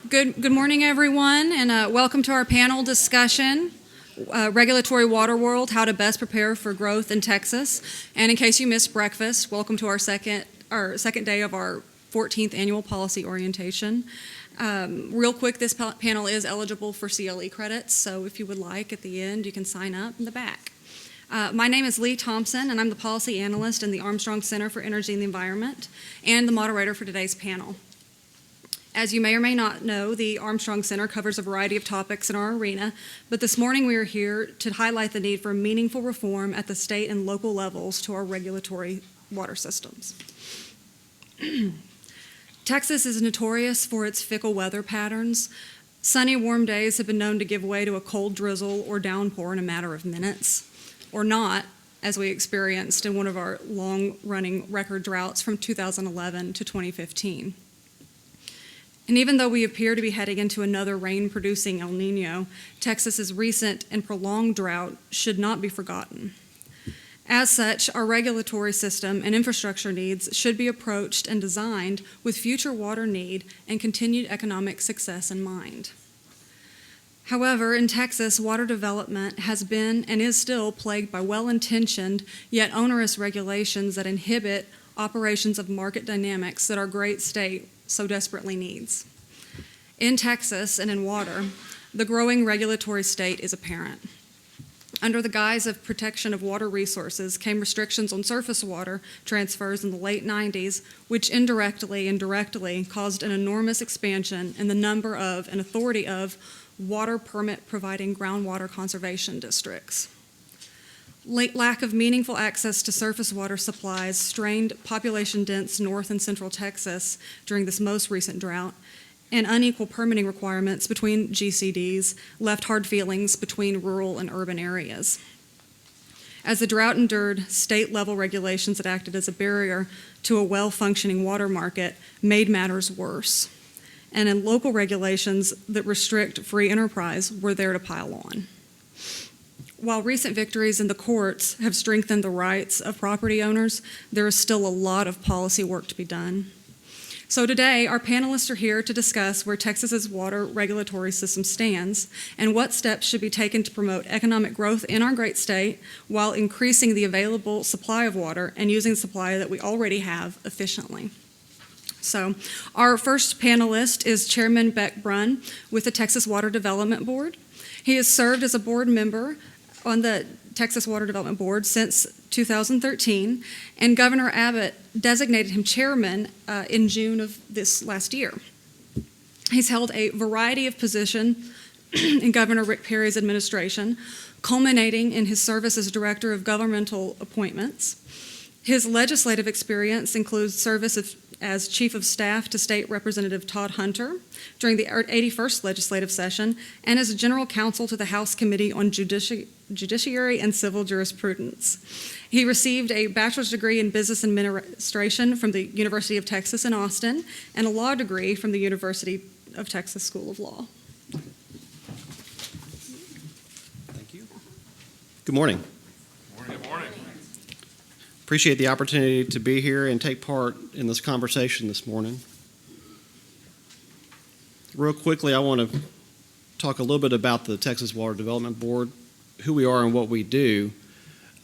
Good morning, everyone, and welcome to our panel discussion, Regulatory Water World, How to Best Prepare for Growth in Texas. And in case you missed breakfast, welcome to our second day of our 14th annual policy orientation. Real quick, this panel is eligible for CLE credits, so if you would like, at the end, you can sign up in the back. My name is Leigh Thompson, and I'm the policy analyst in the Armstrong Center for Energy and the Environment, and the moderator for today's panel. As you may or may not know, the Armstrong Center covers a variety of topics in our arena, but this morning we are here to highlight the need for meaningful reform at the state and local levels to our regulatory water systems. Texas is notorious for its fickle weather patterns. Sunny, warm days have been known to give way to a cold drizzle or downpour in a matter of minutes, or not, as we experienced in one of our long-running record droughts from 2011 to 2015. And even though we appear to be heading into another rain-producing El Nino, Texas's recent and prolonged drought should not be forgotten. As such, our regulatory system and infrastructure needs should be approached and designed with future water need and continued economic success in mind. However, in Texas, water development has been and is still plagued by well-intentioned yet onerous regulations that inhibit operations of market dynamics that our great state so desperately needs. In Texas and in water, the growing regulatory state is apparent. Under the guise of protection of water resources came restrictions on surface water transfers in the late 90s, which indirectly and directly caused an enormous expansion in the number of and authority of water permit providing groundwater conservation districts. Lack of meaningful access to surface water supplies strained population-dense North and Central Texas during this most recent drought, and unequal permitting requirements between GCDs left hard feelings between rural and urban areas. As the drought endured, state-level regulations that acted as a barrier to a well-functioning water market made matters worse, and in local regulations that restrict free enterprise were there to pile on. While recent victories in the courts have strengthened the rights of property owners, there is still a lot of policy work to be done. So today, our panelists are here to discuss where Texas's water regulatory system stands and what steps should be taken to promote economic growth in our great state while increasing the available supply of water and using the supply that we already have efficiently. So our first panelist is Chairman Bech Bruun with the Texas Water Development Board. He has served as a board member on the Texas Water Development Board since 2013, and Governor Abbott designated him chairman in June of this last year. He's held a variety of positions in Governor Rick Perry's administration, culminating in his service as Director of Governmental Appointments. His legislative experience includes service as Chief of Staff to State Representative Todd Hunter during the 81st legislative session and as General Counsel to the House Committee on Judiciary and Civil Jurisprudence. He received a bachelor's degree in business administration from the University of Texas in Austin and a law degree from the University of Texas School of Law. Thank you. Good morning. Good morning. Appreciate the opportunity to be here and take part in this conversation this morning. Real quickly, I want to talk a little bit about the Texas Water Development Board, who we are and what we do.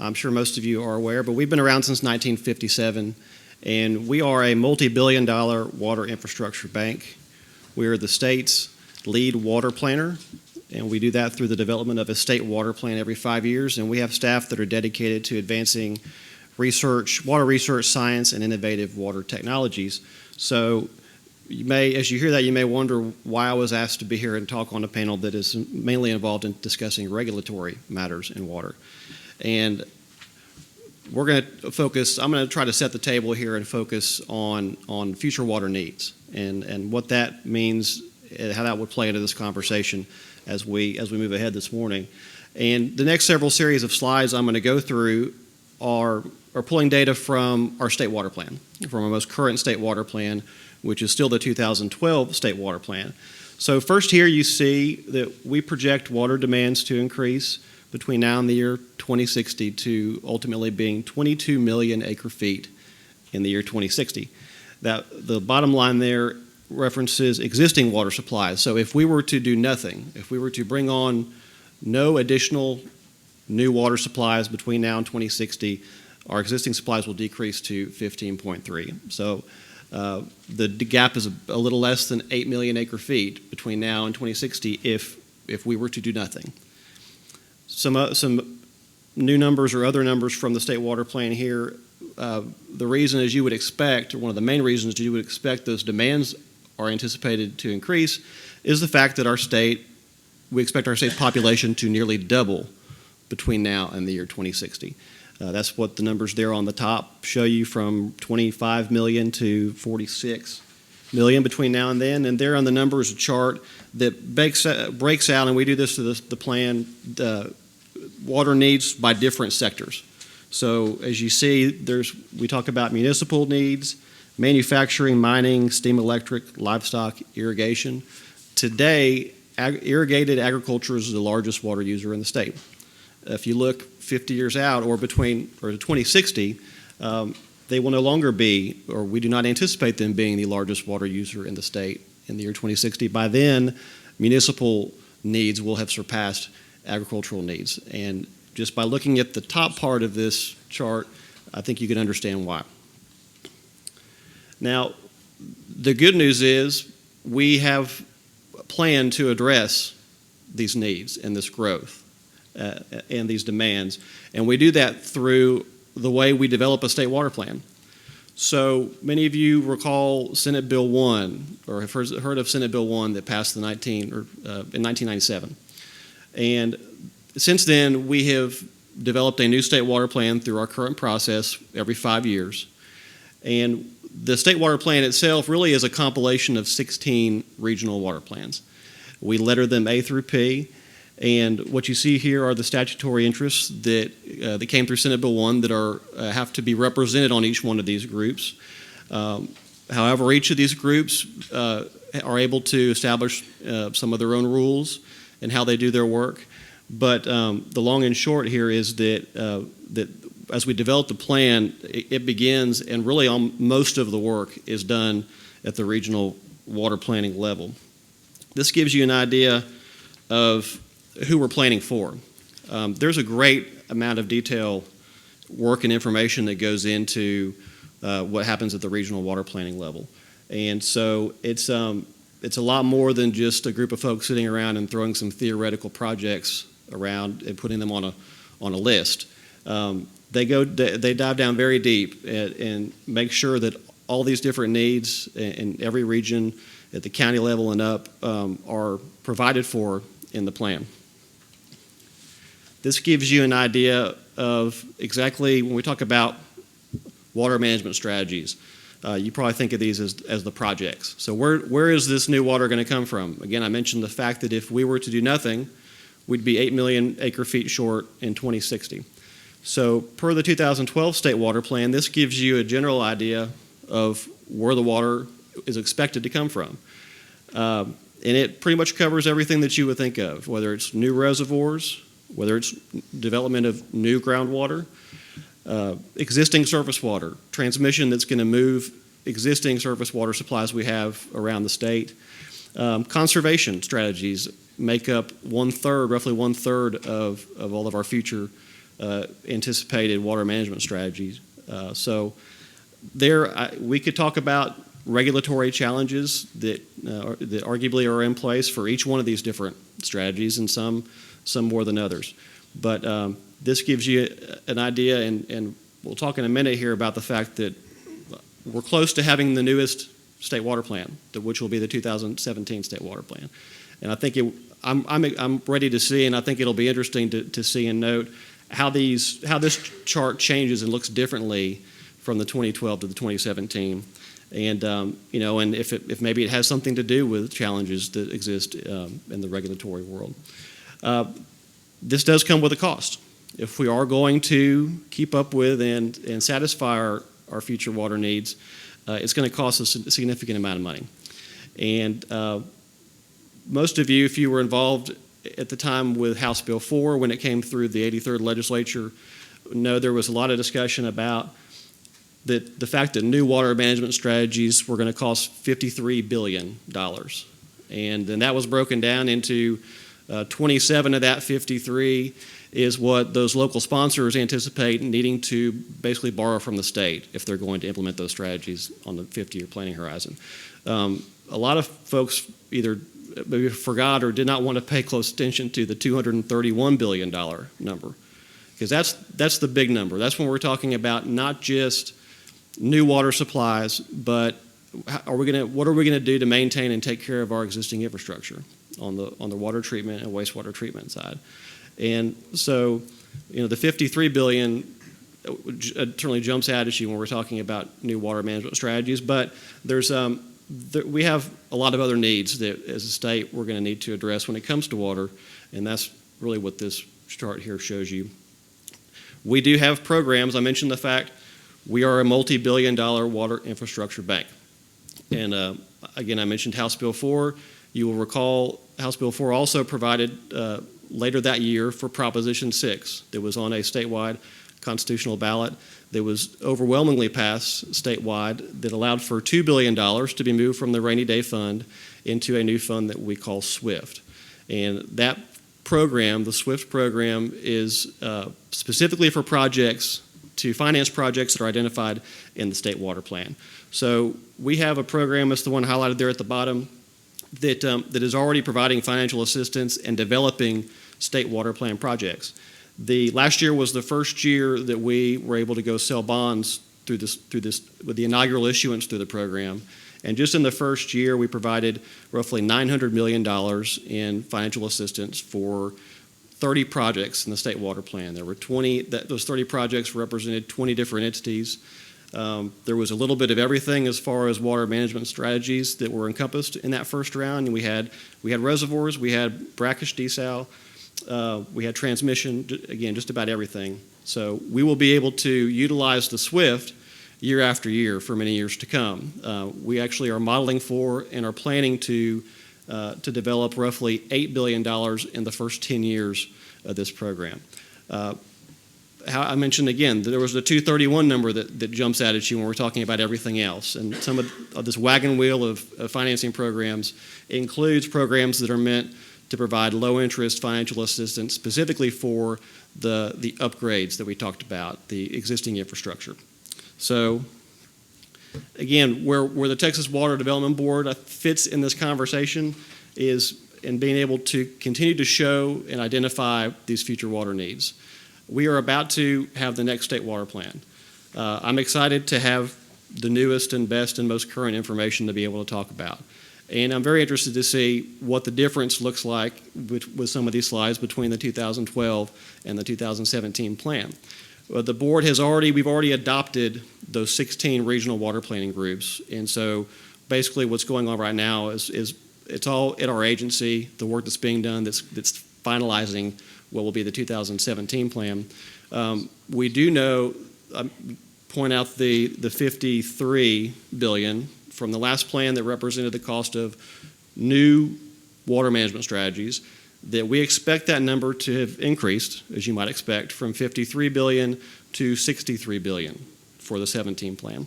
I'm sure most of you are aware, but we've been around since 1957, and we are a multi-billion-dollar water infrastructure bank. We are the state's lead water planner, and we do that through the development of a state water plan every 5 years, and we have staff that are dedicated to advancing research, water research, science, and innovative water technologies. So you may, as you hear that, you may wonder why I was asked to be here and talk on a panel that is mainly involved in discussing regulatory matters in water. And we're going to focus, I'm going to try to set the table here and focus on future water needs and what that means, and how that would play into this conversation as we move ahead this morning. And the next several series of slides I'm going to go through are pulling data from our state water plan, from our most current state water plan, which is still the 2012 state water plan. So first here you see that we project water demands to increase between now and the year 2060 to ultimately being 22 million acre feet in the year 2060. That the bottom line there references existing water supplies. So if we were to do nothing, if we were to bring on no additional new water supplies between now and 2060, our existing supplies will decrease to 15.3. So the gap is a little less than 8 million acre feet between now and 2060 if we were to do nothing. Some new numbers or other numbers from the state water plan here. The reason, as you would expect, or one of the main reasons you would expect those demands are anticipated to increase, is the fact that we expect our state population to nearly double between now and the year 2060. That's what the numbers there on the top show you, from 25 million to 46 million between now and then. And there on the numbers, a chart that breaks out, and we do this to the plan, water needs by different sectors. So as you see, we talk about municipal needs, manufacturing, mining, steam electric, livestock, irrigation. Today, irrigated agriculture is the largest water user in the state. If you look 50 years out, or to 2060, they will no longer be, or we do not anticipate them being, the largest water user in the state in the year 2060. By then, municipal needs will have surpassed agricultural needs. And just by looking at the top part of this chart, I think you can understand why. Now, the good news is we have a plan to address these needs and this growth and these demands, and we do that through the way we develop a state water plan. So many of you recall Senate Bill 1, or have heard of Senate Bill 1 that passed in 1997. And since then, we have developed a new state water plan through our current process every 5 years. And the state water plan itself really is a compilation of 16 regional water plans. We letter them A through P. And what you see here are the statutory interests that came through Senate Bill 1 that have to be represented on each one of these groups. However, each of these groups are able to establish some of their own rules and how they do their work. But the long and short here is that as we develop the plan, it begins, and really most of the work is done at the regional water planning level. This gives you an idea of who we're planning for. There's a great amount of detail, work, and information that goes into what happens at the regional water planning level. And so it's a lot more than just a group of folks sitting around and throwing some theoretical projects around and putting them on a list. They dive down very deep and make sure that all these different needs in every region at the county level and up are provided for in the plan. This gives you an idea of exactly, when we talk about water management strategies, you probably think of these as the projects. So where is this new water going to come from? Again, I mentioned the fact that if we were to do nothing, we'd be 8 million acre feet short in 2060. So per the 2012 state water plan, this gives you a general idea of where the water is expected to come from. And it pretty much covers everything that you would think of, whether it's new reservoirs, whether it's development of new groundwater, existing surface water, transmission that's going to move existing surface water supplies we have around the state. Conservation strategies make up roughly one third of all of our future anticipated water management strategies. So we could talk about regulatory challenges that arguably are in place for each one of these different strategies, and some more than others. But this gives you an idea, and we'll talk in a minute here about the fact that we're close to having the newest state water plan, which will be the 2017 state water plan. And I think I'm ready to see, and I think it'll be interesting to see and note how this chart changes and looks differently from the 2012 to the 2017. And and if maybe it has something to do with challenges that exist in the regulatory world. This does come with a cost. If we are going to keep up with and satisfy our future water needs, it's going to cost us a significant amount of money. And most of you, if you were involved at the time with House Bill 4 when it came through the 83rd legislature, know there was a lot of discussion about that the fact that new water management strategies were going to cost $53 billion. And then that was broken down into 27 of that 53 is what those local sponsors anticipate needing to basically borrow from the state if they're going to implement those strategies on the 50-year planning horizon. A lot of folks either maybe forgot or did not want to pay close attention to the $231 billion number, because that's the big number. That's when we're talking about not just new water supplies, but what are we going to do to maintain and take care of our existing infrastructure on the water treatment and wastewater treatment side. And so, the $53 billion certainly jumps out at you when we're talking about new water management strategies, but we have a lot of other needs that as a state we're going to need to address when it comes to water, and that's really what this chart here shows you. We do have programs. I mentioned the fact we are a multi-billion-dollar water infrastructure bank. And again, I mentioned House Bill 4. You will recall House Bill 4 also provided later that year for Proposition 6 that was on a statewide constitutional ballot that was overwhelmingly passed statewide that allowed for $2 billion to be moved from the rainy day fund into a new fund that we call SWIFT. And that program, the SWIFT program, is specifically for projects to finance projects that are identified in the state water plan. So we have a program, it's the one highlighted there at the bottom, that is already providing financial assistance and developing state water plan projects. The last year was the first year that we were able to go sell bonds through this with the inaugural issuance through the program. And just in the first year, we provided roughly $900 million in financial assistance for 30 projects in the state water plan. There were those 30 projects represented 20 different entities. There was a little bit of everything as far as water management strategies that were encompassed in that first round. And we had reservoirs, we had brackish desal, we had transmission, again, just about everything. So we will be able to utilize the SWIFT year after year for many years to come. We actually are modeling for and are planning to develop roughly $8 billion in the first 10 years of this program. I mentioned again that there was the 231 number that jumps out at you when we're talking about everything else. And some of this wagon wheel of financing programs includes programs that are meant to provide low-interest financial assistance specifically for the upgrades that we talked about, the existing infrastructure. So again, where the Texas Water Development Board fits in this conversation is in being able to continue to show and identify these future water needs. We are about to have the next state water plan. I'm excited to have the newest and best and most current information to be able to talk about. And I'm very interested to see what the difference looks like with some of these slides between the 2012 and the 2017 plan. The board we've already adopted those 16 regional water planning groups. And so basically what's going on right now is it's all at our agency, the work that's being done that's finalizing what will be the 2017 plan. We do know, point out the $53 billion from the last plan that represented the cost of new water management strategies, that we expect that number to have increased, as you might expect, from $53 billion to $63 billion for the 17 plan.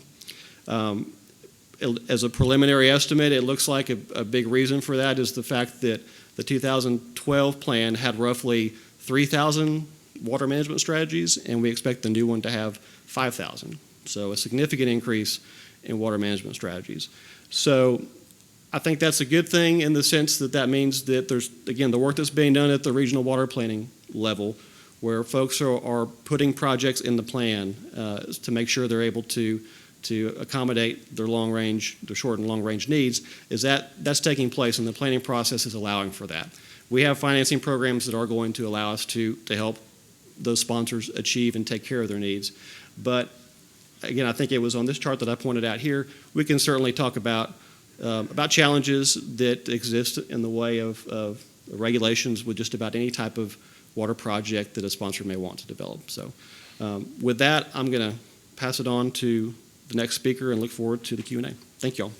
As a preliminary estimate, it looks like a big reason for that is the fact that the 2012 plan had roughly 3,000 water management strategies, and we expect the new one to have 5,000. So a significant increase in water management strategies. So I think that's a good thing in the sense that means that there's, again, the work that's being done at the regional water planning level where folks are putting projects in the plan to make sure they're able to accommodate their short and long range needs, that's taking place and the planning process is allowing for that. We have financing programs that are going to allow us to help those sponsors achieve and take care of their needs. But again, I think it was on this chart that I pointed out here, we can certainly talk about challenges that exist in the way of regulations with just about any type of water project that a sponsor may want to develop. So with that, I'm going to pass it on to the next speaker and look forward to the Q&A. Thank you all.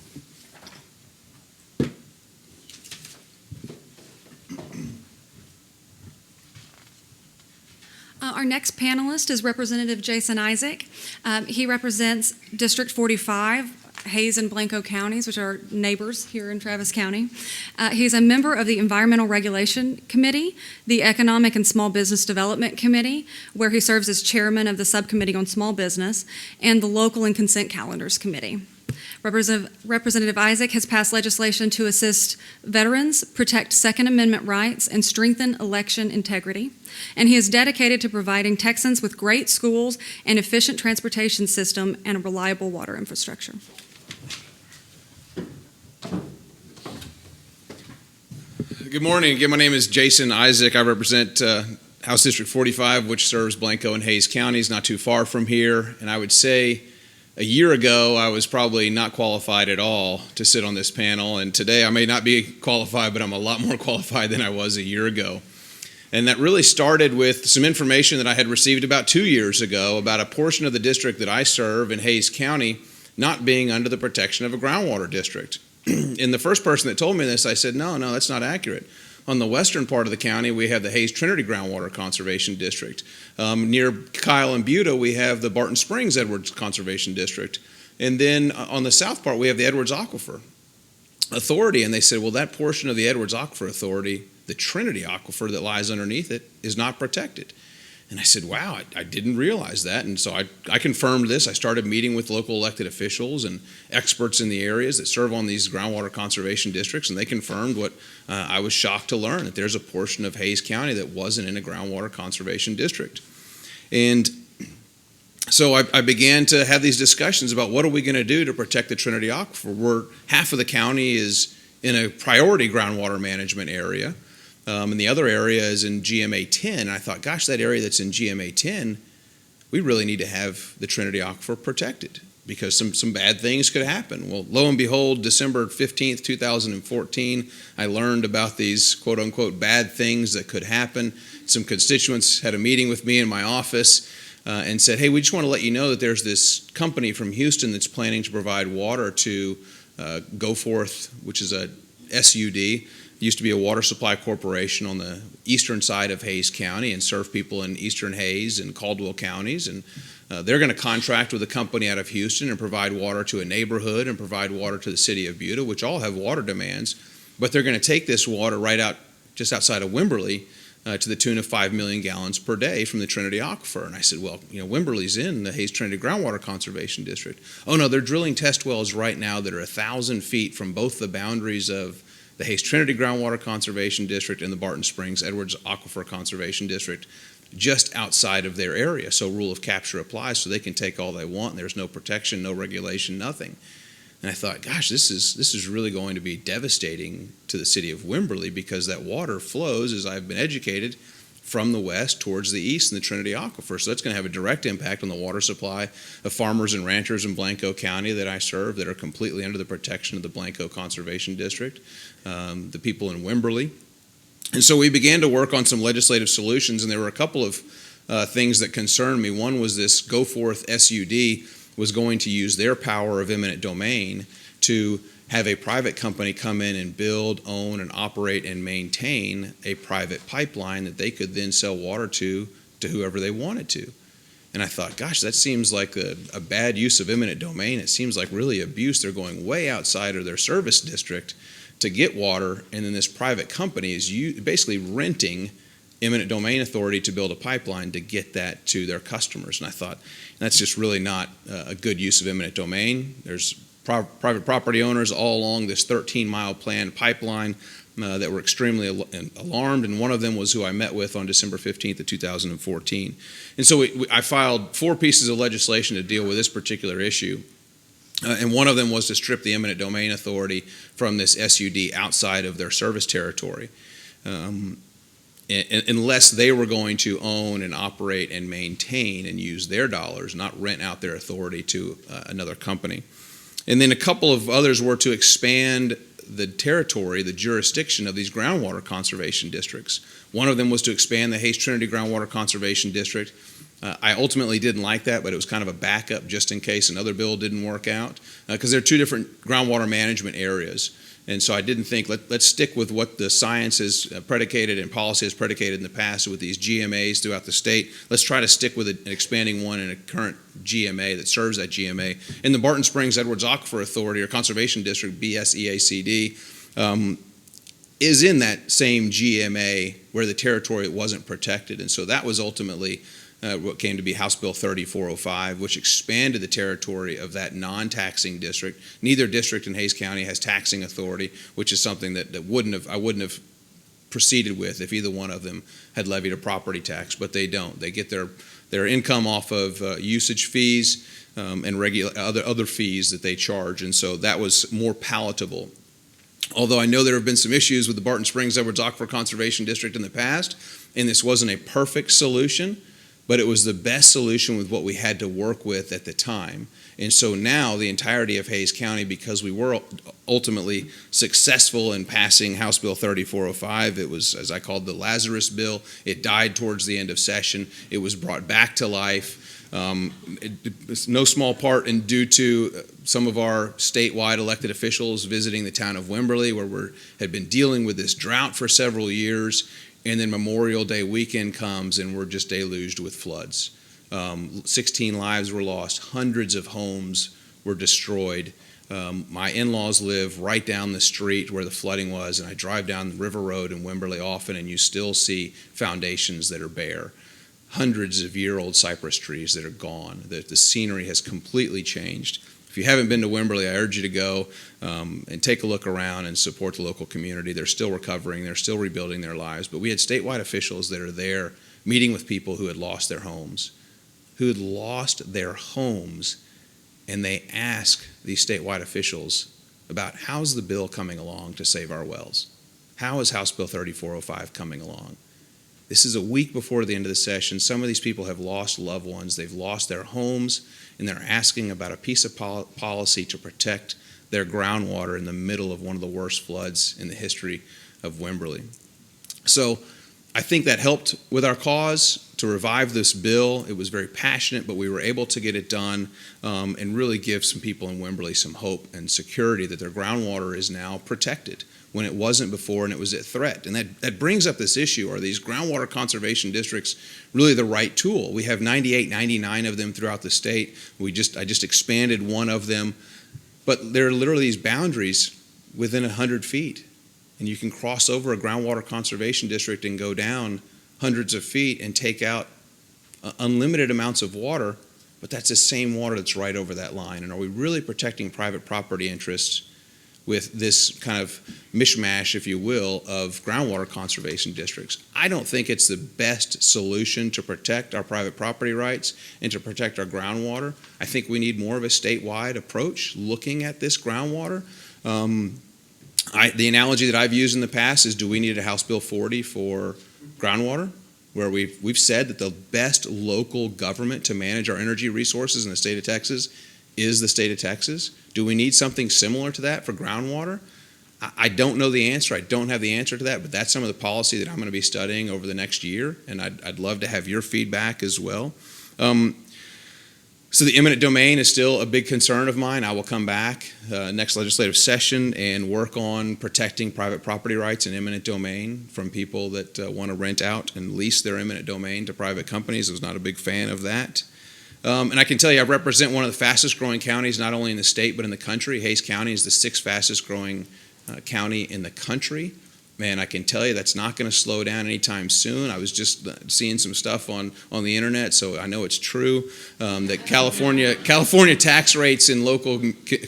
Our next panelist is Representative Jason Isaac. He represents District 45, Hayes and Blanco counties, which are neighbors here in Travis County. He's a member of the Environmental Regulation Committee, the Economic and Small Business Development Committee, where he serves as chairman of the Subcommittee on Small Business, and the Local and Consent Calendars Committee. Representative Isaac has passed legislation to assist veterans, protect Second Amendment rights, and strengthen election integrity. And he is dedicated to providing Texans with great schools, an efficient transportation system, and a reliable water infrastructure. Good morning. Again, my name is Jason Isaac. I represent House District 45, which serves Blanco and Hayes counties, not too far from here. And I would say a year ago, I was probably not qualified at all to sit on this panel. And today, I may not be qualified, but I'm a lot more qualified than I was a year ago. And that really started with some information that I had received about 2 years ago about a portion of the district that I serve in Hayes County not being under the protection of a groundwater district. And the first person that told me this, I said, no, that's not accurate. On the western part of the county, we have the Hayes Trinity Groundwater Conservation District. Near Kale and Buda, we have the Barton Springs Edwards Conservation District. And then on the south part, we have the Edwards Aquifer Authority. And they said, well, that portion of the Edwards Aquifer Authority, the Trinity Aquifer that lies underneath it, is not protected. And I said, wow, I didn't realize that. And so I confirmed this. I started meeting with local elected officials and experts in the areas that serve on these groundwater conservation districts, and they confirmed what I was shocked to learn, that there's a portion of Hayes County that wasn't in a groundwater conservation district. And so I began to have these discussions about what are we going to do to protect the Trinity Aquifer, where half of the county is in a priority groundwater management area. And the other area is in GMA 10. And I thought, gosh, that area that's in GMA 10, we really need to have the Trinity Aquifer protected because some bad things could happen. Well, lo and behold, December 15th, 2014, I learned about these quote-unquote bad things that could happen. Some constituents had a meeting with me in my office and said, hey, we just want to let you know that there's this company from Houston that's planning to provide water to Goforth, which is a SUD. Used to be a water supply corporation on the eastern side of Hayes County and serve people in eastern Hayes and Caldwell counties. And they're going to contract with a company out of Houston and provide water to a neighborhood and provide water to the city of Buda, which all have water demands. But they're going to take this water right out just outside of Wimberley to the tune of 5 million gallons per day from the Trinity Aquifer. And I said, well, Wimberley's in the Hayes Trinity Groundwater Conservation District. Oh, no, they're drilling test wells right now that are 1,000 feet from both the boundaries of the Hayes Trinity Groundwater Conservation District and the Barton Springs Edwards Aquifer Conservation District, just outside of their area. So rule of capture applies, so they can take all they want, and there's no protection, no regulation, nothing. And I thought, gosh, this is really going to be devastating to the city of Wimberley because that water flows, as I've been educated, from the west towards the east in the Trinity Aquifer. So that's going to have a direct impact on the water supply of farmers and ranchers in Blanco County that I serve that are completely under the protection of the Blanco Conservation District, the people in Wimberley. And so we began to work on some legislative solutions, and there were a couple of things that concerned me. One was this Goforth SUD was going to use their power of eminent domain to have a private company come in and build, own, and operate and maintain a private pipeline that they could then sell water to whoever they wanted to. And I thought, gosh, that seems like a bad use of eminent domain. It seems like really abuse. They're going way outside of their service district to get water, and then this private company is basically renting eminent domain authority to build a pipeline to get that to their customers. And I thought, that's just really not a good use of eminent domain. There's private property owners all along this 13-mile planned pipeline that were extremely alarmed, and one of them was who I met with on December 15th of 2014. And so I filed 4 pieces of legislation to deal with this particular issue, and one of them was to strip the eminent domain authority from this SUD outside of their service territory, unless they were going to own and operate and maintain and use their dollars, not rent out their authority to another company. And then a couple of others were to expand the territory, the jurisdiction of these groundwater conservation districts. One of them was to expand the Hayes Trinity Groundwater Conservation District. I ultimately didn't like that, but it was kind of a backup just in case another bill didn't work out, because they're 2 different groundwater management areas. And so I didn't think, let's stick with what the science has predicated and policy has predicated in the past with these GMAs throughout the state. Let's try to stick with an expanding one in a current GMA that serves that GMA. In the Barton Springs Edwards Aquifer Authority or Conservation District, BSEACD, is in that same GMA where the territory wasn't protected. And so that was ultimately what came to be House Bill 3405, which expanded the territory of that non-taxing district. Neither district in Hays County has taxing authority, which is something that I wouldn't have proceeded with if either one of them had levied a property tax, but they don't. They get their income off of usage fees and other fees that they charge, and so that was more palatable. Although I know there have been some issues with the Barton Springs Edwards Aquifer Conservation District in the past, and this wasn't a perfect solution, but it was the best solution with what we had to work with at the time. And so now the entirety of Hays County, because we were ultimately successful in passing House Bill 3405, it was, as I called, the Lazarus Bill. It died towards the end of session. It was brought back to life. It's no small part and due to some of our statewide elected officials visiting the town of Wimberley, where we had been dealing with this drought for several years. And then Memorial Day weekend comes and we're just deluged with floods. 16 lives were lost, hundreds of homes were destroyed. My in-laws live right down the street where the flooding was, and I drive down the River Road in Wimberley often, and you still see foundations that are bare. Hundreds of year-old cypress trees that are gone. The scenery has completely changed. If you haven't been to Wimberley, I urge you to go and take a look around and support the local community. They're still recovering. They're still rebuilding their lives. But we had statewide officials that are there meeting with people who had lost their homes, and they ask these statewide officials about how's the bill coming along to save our wells? How is House Bill 3405 coming along? This is a week before the end of the session. Some of these people have lost loved ones. They've lost their homes, and they're asking about a piece of policy to protect their groundwater in the middle of one of the worst floods in the history of Wimberley. So I think that helped with our cause to revive this bill. It was very passionate, but we were able to get it done and really give some people in Wimberley some hope and security that their groundwater is now protected when it wasn't before and it was at threat. And that brings up this issue. Are these groundwater conservation districts really the right tool? We have 98, 99 of them throughout the state. I just expanded one of them. But there are literally these boundaries within 100 feet. And you can cross over a groundwater conservation district and go down hundreds of feet and take out unlimited amounts of water, but that's the same water that's right over that line. And are we really protecting private property interests with this kind of mishmash, if you will, of groundwater conservation districts? I don't think it's the best solution to protect our private property rights and to protect our groundwater. I think we need more of a statewide approach looking at this groundwater. The analogy that I've used in the past is, do we need a House Bill 40 for groundwater, where we've said that the best local government to manage our energy resources in the state of Texas is the state of Texas? Do we need something similar to that for groundwater? I don't know the answer. I don't have the answer to that, but that's some of the policy that I'm going to be studying over the next year, and I'd love to have your feedback as well. So the eminent domain is still a big concern of mine. I will come back next legislative session and work on protecting private property rights and eminent domain from people that want to rent out and lease their eminent domain to private companies. I was not a big fan of that. And I can tell you, I represent one of the fastest growing counties, not only in the state, but in the country. Hays County is the 6th fastest growing county in the country. Man, I can tell you that's not going to slow down anytime soon. I was just seeing some stuff on the internet, so I know it's true, that California tax rates in local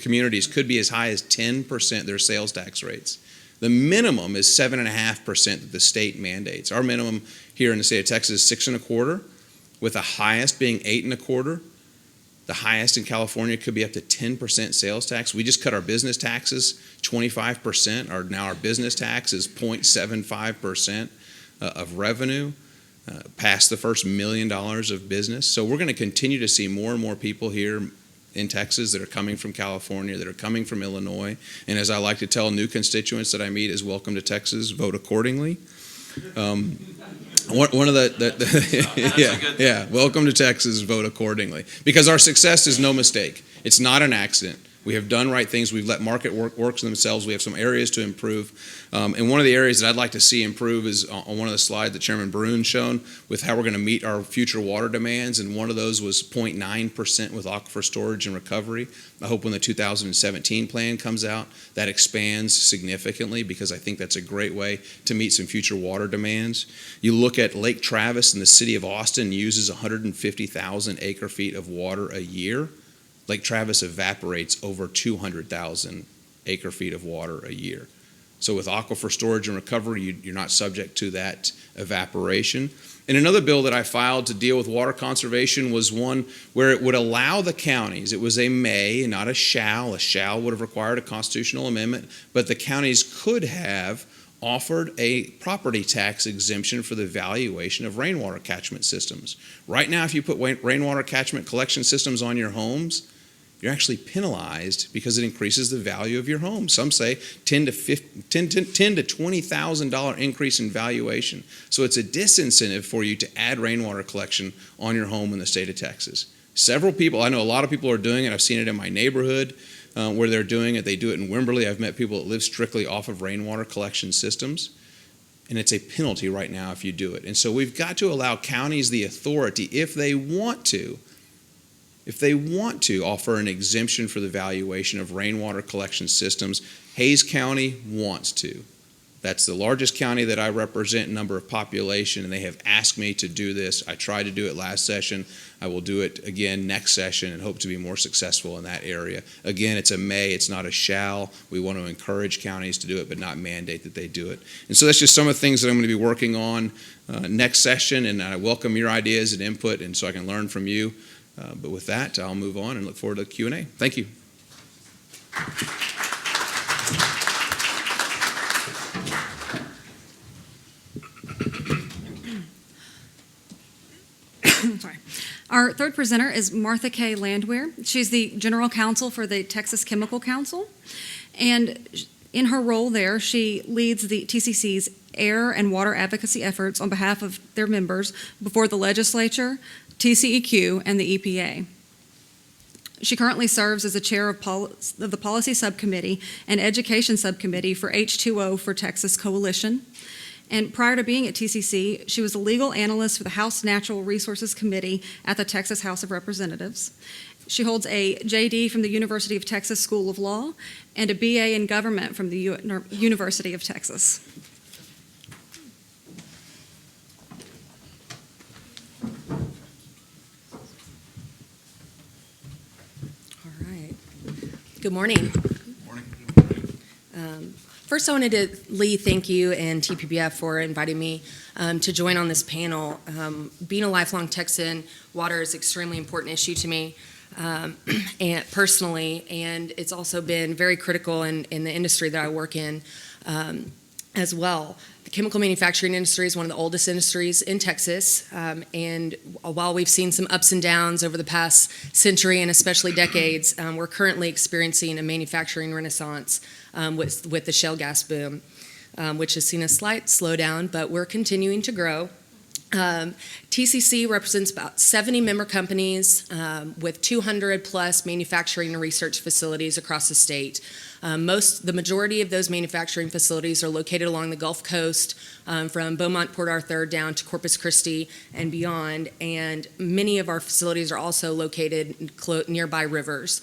communities could be as high as 10%, their sales tax rates. The minimum is 7.5% that the state mandates. Our minimum here in the state of Texas is 6.25%, with the highest being 8.25%. The highest in California could be up to 10% sales tax. We just cut our business taxes 25%. Now our business tax is 0.75% of revenue, past the first $1 million of business. So we're going to continue to see more and more people here in Texas that are coming from California, that are coming from Illinois. And as I like to tell new constituents that I meet is, welcome to Texas, vote accordingly. One of welcome to Texas, vote accordingly. Because our success is no mistake. It's not an accident. We have done right things. We've let market work themselves. We have some areas to improve. And one of the areas that I'd like to see improve is on one of the slides that Chairman Bruun shown with how we're going to meet our future water demands. And one of those was 0.9% with aquifer storage and recovery. I hope when the 2017 plan comes out, that expands significantly, because I think that's a great way to meet some future water demands. You look at Lake Travis, and the city of Austin uses 150,000 acre feet of water a year. Lake Travis evaporates over 200,000 acre feet of water a year. So with aquifer storage and recovery, you're not subject to that evaporation. And another bill that I filed to deal with water conservation was one where it would allow the counties, it was a may, not a shall. A shall would have required a constitutional amendment, but the counties could have offered a property tax exemption for the valuation of rainwater catchment systems. Right now, if you put rainwater catchment collection systems on your homes, you're actually penalized because it increases the value of your home. Some say $10,000 to $20,000 increase in valuation. So it's a disincentive for you to add rainwater collection on your home in the state of Texas. Several people, I know a lot of people are doing it. I've seen it in my neighborhood where they're doing it. They do it in Wimberley. I've met people that live strictly off of rainwater collection systems. And it's a penalty right now if you do it. And so we've got to allow counties the authority, if they want to offer an exemption for the valuation of rainwater collection systems. Hayes County wants to. That's the largest county that I represent in number of population, and they have asked me to do this. I tried to do it last session. I will do it again next session and hope to be more successful in that area. Again, it's a may, it's not a shall. We want to encourage counties to do it, but not mandate that they do it. And so that's just some of the things that I'm going to be working on next session, and I welcome your ideas and input, and so I can learn from you. But with that, I'll move on and look forward to the Q&A. Thank you. Sorry. Our third presenter is Martha K. Landwehr. She's the General Counsel for the Texas Chemical Council. And in her role there, she leads the TCC's air and water advocacy efforts on behalf of their members before the legislature, TCEQ, and the EPA. She currently serves as the chair of the Policy Subcommittee and Education Subcommittee for H2O for Texas Coalition. And prior to being at TCC, she was a legal analyst for the House Natural Resources Committee at the Texas House of Representatives. She holds a JD from the University of Texas School of Law and a BA in Government from the University of Texas. Good morning. First, I wanted to, Leigh, thank you and TPBF for inviting me to join on this panel. Being a lifelong Texan, water is an extremely important issue to me and personally, and it's also been very critical in the industry that I work in as well. The chemical manufacturing industry is one of the oldest industries in Texas, and while we've seen some ups and downs over the past century and especially decades, we're currently experiencing a manufacturing renaissance with the shale gas boom, which has seen a slight slowdown, but we're continuing to grow. TCC represents about 70 member companies with 200 plus manufacturing and research facilities across the state. The majority of those manufacturing facilities are located along the Gulf Coast, from Beaumont, Port Arthur down to Corpus Christi and beyond, and many of our facilities are also located nearby rivers,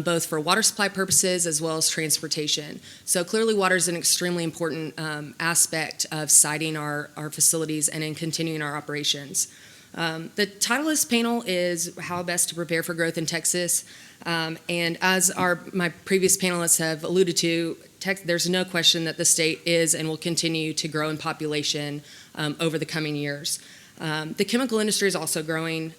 both for water supply purposes as well as transportation. So clearly water is an extremely important aspect of siting our facilities and in continuing our operations. The title of this panel is How Best to Prepare for Growth in Texas. And as my previous panelists have alluded to, there's no question that the state is and will continue to grow in population over the coming years. The chemical industry is also growing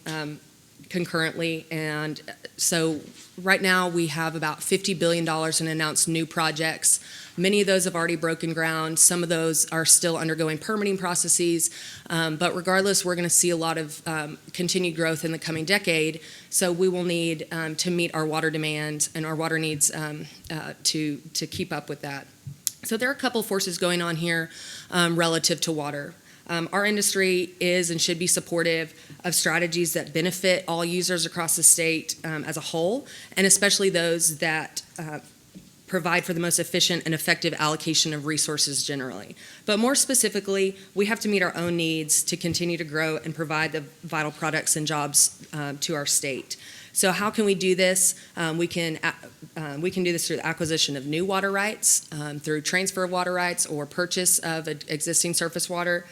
concurrently, and so right now we have about $50 billion in announced new projects. Many of those have already broken ground. Some of those are still undergoing permitting processes, but regardless, we're going to see a lot of continued growth in the coming decade, so we will need to meet our water demand and our water needs to keep up with that. So there are a couple forces going on here relative to water. Our industry is and should be supportive of strategies that benefit all users across the state as a whole, and especially those that provide for the most efficient and effective allocation of resources generally. But more specifically, we have to meet our own needs to continue to grow and provide the vital products and jobs to our state. So how can we do this? We can do this through the acquisition of new water rights, through transfer of water rights or purchase of existing surface water,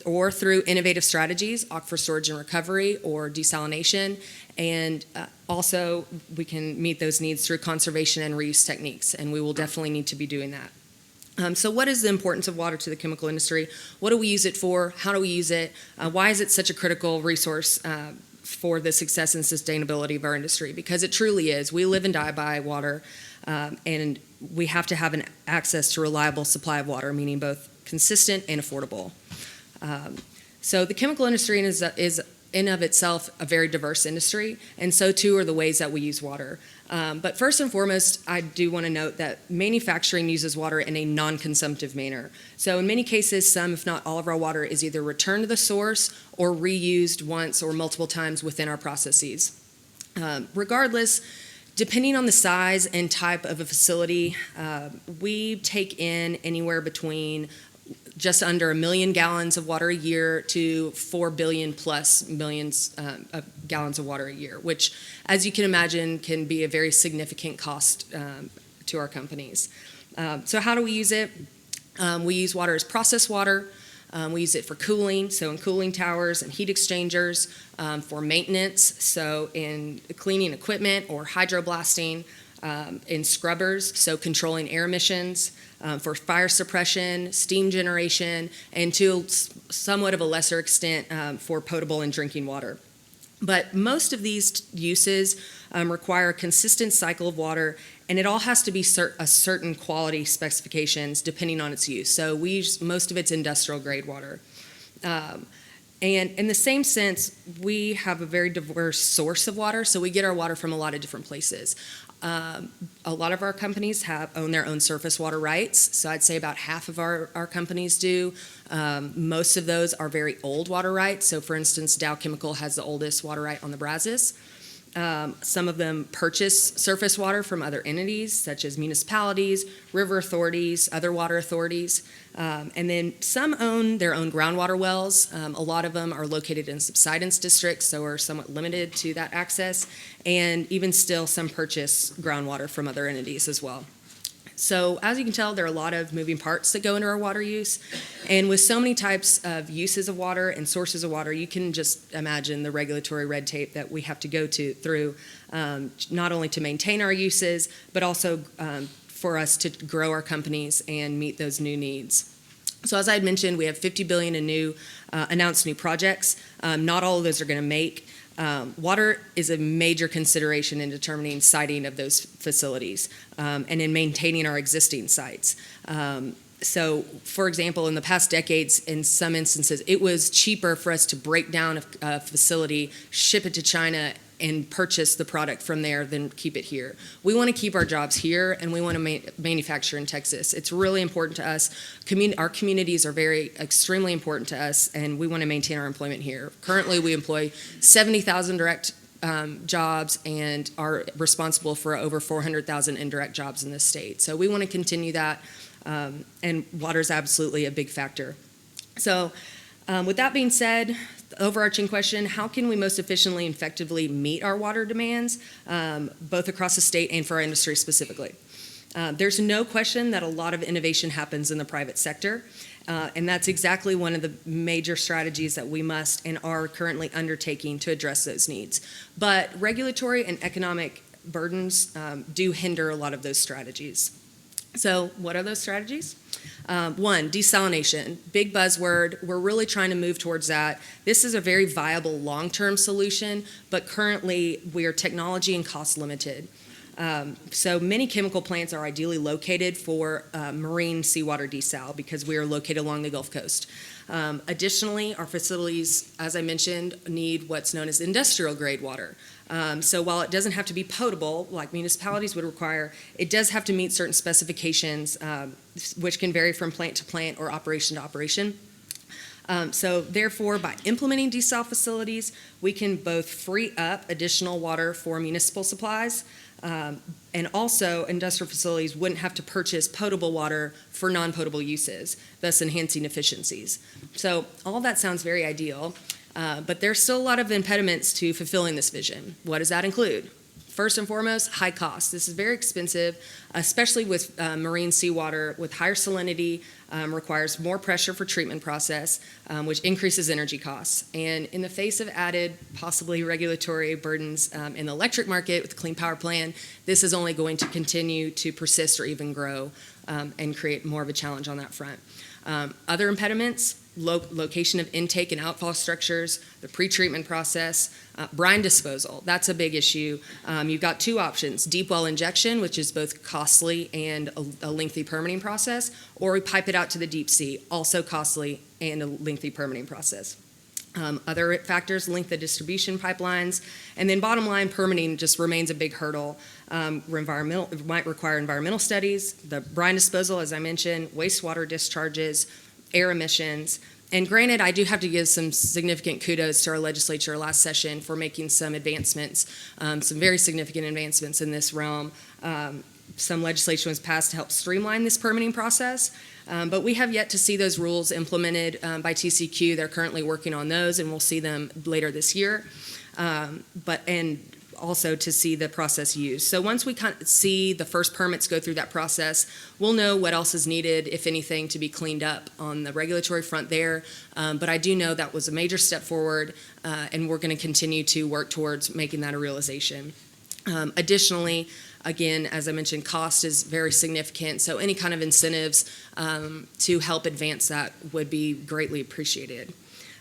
or through innovative strategies, aquifer storage and recovery or desalination. And also we can meet those needs through conservation and reuse techniques, and we will definitely need to be doing that. So what is the importance of water to the chemical industry? What do we use it for? How do we use it? Why is it such a critical resource for the success and sustainability of our industry? Because it truly is. We live and die by water, and we have to have an access to reliable supply of water, meaning both consistent and affordable. So the chemical industry is in of itself a very diverse industry, and so too are the ways that we use water. But first and foremost, I do want to note that manufacturing uses water in a non-consumptive manner. So in many cases, some, if not all of our water is either returned to the source or reused once or multiple times within our processes. Regardless, depending on the size and type of a facility, we take in anywhere between just under 1 million gallons of water a year to 4 billion plus millions of gallons of water a year, which, as you can imagine, can be a very significant cost to our companies. So how do we use it? We use water as processed water. We use it for cooling, so in cooling towers and heat exchangers, for maintenance, so in cleaning equipment or hydroblasting, in scrubbers, so controlling air emissions, for fire suppression, steam generation, and to somewhat of a lesser extent for potable and drinking water. But most of these uses require a consistent cycle of water, and it all has to be a certain quality specifications depending on its use. So we use, most of it's industrial grade water. And in the same sense, we have a very diverse source of water, so we get our water from a lot of different places. A lot of our companies own their own surface water rights, so I'd say about half of our companies do. Most of those are very old water rights, so for instance, Dow Chemical has the oldest water right on the Brazos. Some of them purchase surface water from other entities, such as municipalities, river authorities, other water authorities. And then some own their own groundwater wells. A lot of them are located in subsidence districts, so are somewhat limited to that access. And even still, some purchase groundwater from other entities as well. So as you can tell, there are a lot of moving parts that go into our water use. And with so many types of uses of water and sources of water, you can just imagine the regulatory red tape that we have to go through, not only to maintain our uses, but also for us to grow our companies and meet those new needs. So as I had mentioned, we have $50 billion in announced new projects. Not all of those are going to make. Water is a major consideration in determining siting of those facilities and in maintaining our existing sites. So, for example, in the past decades, in some instances, it was cheaper for us to break down a facility, ship it to China, and purchase the product from there than keep it here. We want to keep our jobs here, and we want to manufacture in Texas. It's really important to us. Our communities are extremely important to us, and we want to maintain our employment here. Currently, we employ 70,000 direct jobs and are responsible for over 400,000 indirect jobs in this state. So we want to continue that, and water is absolutely a big factor. So with that being said, the overarching question, how can we most efficiently and effectively meet our water demands, both across the state and for our industry specifically? There's no question that a lot of innovation happens in the private sector, and that's exactly one of the major strategies that we must and are currently undertaking to address those needs. But regulatory and economic burdens do hinder a lot of those strategies. So what are those strategies? One, desalination, big buzzword. We're really trying to move towards that. This is a very viable long-term solution, but currently we are technology and cost limited. So many chemical plants are ideally located for marine seawater desal because we are located along the Gulf Coast. Additionally, our facilities, as I mentioned, need what's known as industrial grade water. So while it doesn't have to be potable like municipalities would require, it does have to meet certain specifications which can vary from plant to plant or operation to operation. So therefore, by implementing desal facilities, we can both free up additional water for municipal supplies, and also industrial facilities wouldn't have to purchase potable water for non-potable uses, thus enhancing efficiencies. So all that sounds very ideal, but there's still a lot of impediments to fulfilling this vision. What does that include? First and foremost, high cost. This is very expensive, especially with marine seawater with higher salinity, requires more pressure for treatment process, which increases energy costs. And in the face of added, possibly regulatory burdens in the electric market with the Clean Power Plan, this is only going to continue to persist or even grow and create more of a challenge on that front. Other impediments, location of intake and outfall structures, the pretreatment process, brine disposal. That's a big issue. You've got two options: deep well injection, which is both costly and a lengthy permitting process, or we pipe it out to the deep sea, also costly and a lengthy permitting process. Other factors, length of distribution pipelines, and then bottom line, permitting just remains a big hurdle. It might require environmental studies, the brine disposal, as I mentioned, wastewater discharges, air emissions. And granted, I do have to give some significant kudos to our legislature last session for making some advancements, some very significant advancements in this realm. Some legislation was passed to help streamline this permitting process, but we have yet to see those rules implemented by TCQ. They're currently working on those, and we'll see them later this year. And also to see the process used. So once we kind of see the first permits go through that process, we'll know what else is needed, if anything, to be cleaned up on the regulatory front there. But I do know that was a major step forward, and we're going to continue to work towards making that a realization. Additionally, again, as I mentioned, cost is very significant, so any kind of incentives to help advance that would be greatly appreciated.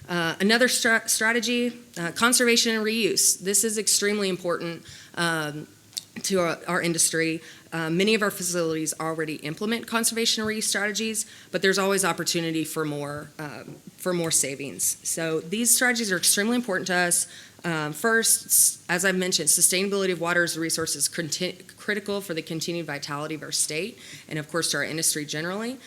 Another strategy, conservation and reuse. This is extremely important to our industry. Many of our facilities already implement conservation and reuse strategies, but there's always opportunity for more savings. So these strategies are extremely important to us. First, as I mentioned, sustainability of water as a resource is critical for the continued vitality of our state and, of course, to our industry generally.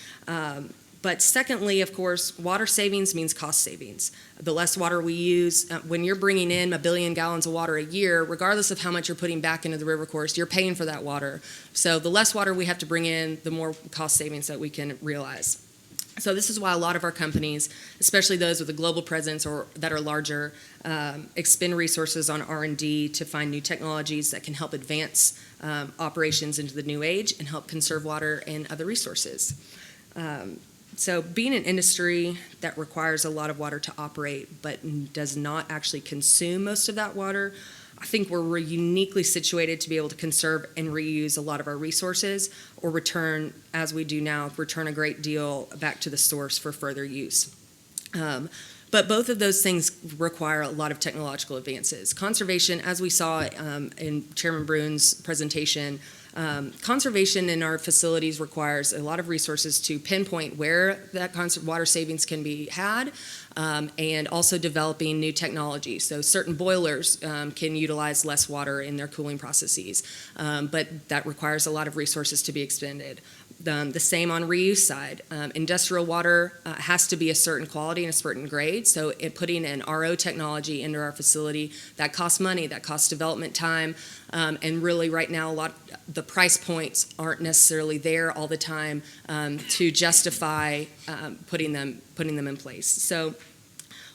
But secondly, of course, water savings means cost savings. The less water we use, when you're bringing in 1 billion gallons of water a year, regardless of how much you're putting back into the river course, you're paying for that water. So the less water we have to bring in, the more cost savings that we can realize. So this is why a lot of our companies, especially those with a global presence or that are larger, expend resources on R&D to find new technologies that can help advance operations into the new age and help conserve water and other resources. So being an industry that requires a lot of water to operate but does not actually consume most of that water, I think we're uniquely situated to be able to conserve and reuse a lot of our resources, or return, as we do now, return a great deal back to the source for further use. But both of those things require a lot of technological advances. Conservation, as we saw in Chairman Bruun's presentation, conservation in our facilities requires a lot of resources to pinpoint where that water savings can be had, and also developing new technology. So certain boilers can utilize less water in their cooling processes, but that requires a lot of resources to be expended. The same on reuse side. Industrial water has to be a certain quality and a certain grade, so putting an RO technology into our facility, that costs money, that costs development time, and really right now the price points aren't necessarily there all the time to justify putting them in place. So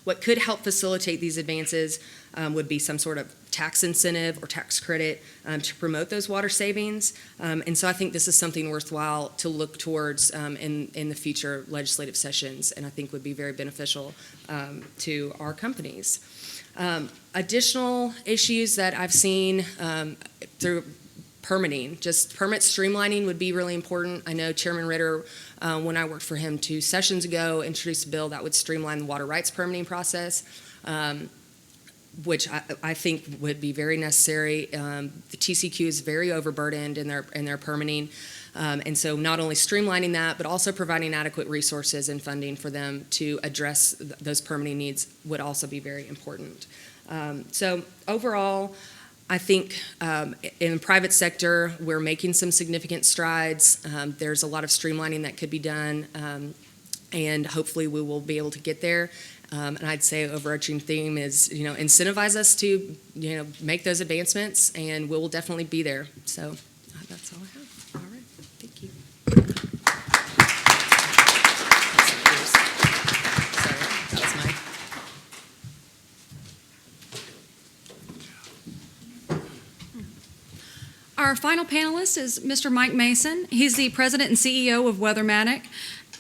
what could help facilitate these advances would be some sort of tax incentive or tax credit to promote those water savings. And so I think this is something worthwhile to look towards in the future legislative sessions, and I think would be very beneficial to our companies. Additional issues that I've seen through permitting, just permit streamlining would be really important. I know Chairman Ritter, when I worked for him 2 sessions ago, introduced a bill that would streamline the water rights permitting process, which I think would be very necessary. The TCQ is very overburdened in their permitting, and so not only streamlining that, but also providing adequate resources and funding for them to address those permitting needs would also be very important. So overall, I think in the private sector, we're making some significant strides. There's a lot of streamlining that could be done. and hopefully we will be able to get there. And I'd say overarching theme is, incentivize us to, make those advancements, and we will definitely be there. So that's all I have. All right, thank you. Sorry, that was mine. Our final panelist is Mr. Mike Mason. He's the president and CEO of Weathermatic.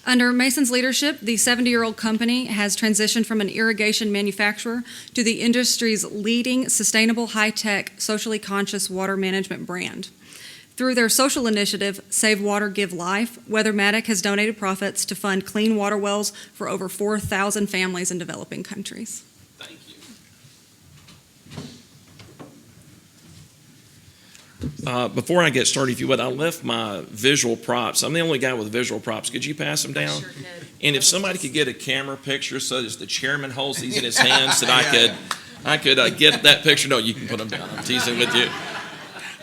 Under Mason's leadership, the 70-year-old company has transitioned from an irrigation manufacturer to the industry's leading sustainable, high-tech, socially conscious water management brand. Through their social initiative, Save Water, Give Life, Weathermatic has donated profits to fund clean water wells for over 4,000 families in developing countries. Thank you. Before I get started, if you would, I left my visual props. I'm the only guy with visual props. Could you pass them down? Sure could. And if somebody could get a camera picture so that the chairman holds these in his hands, that I could get that picture. No, you can put them down. I'm teasing with you.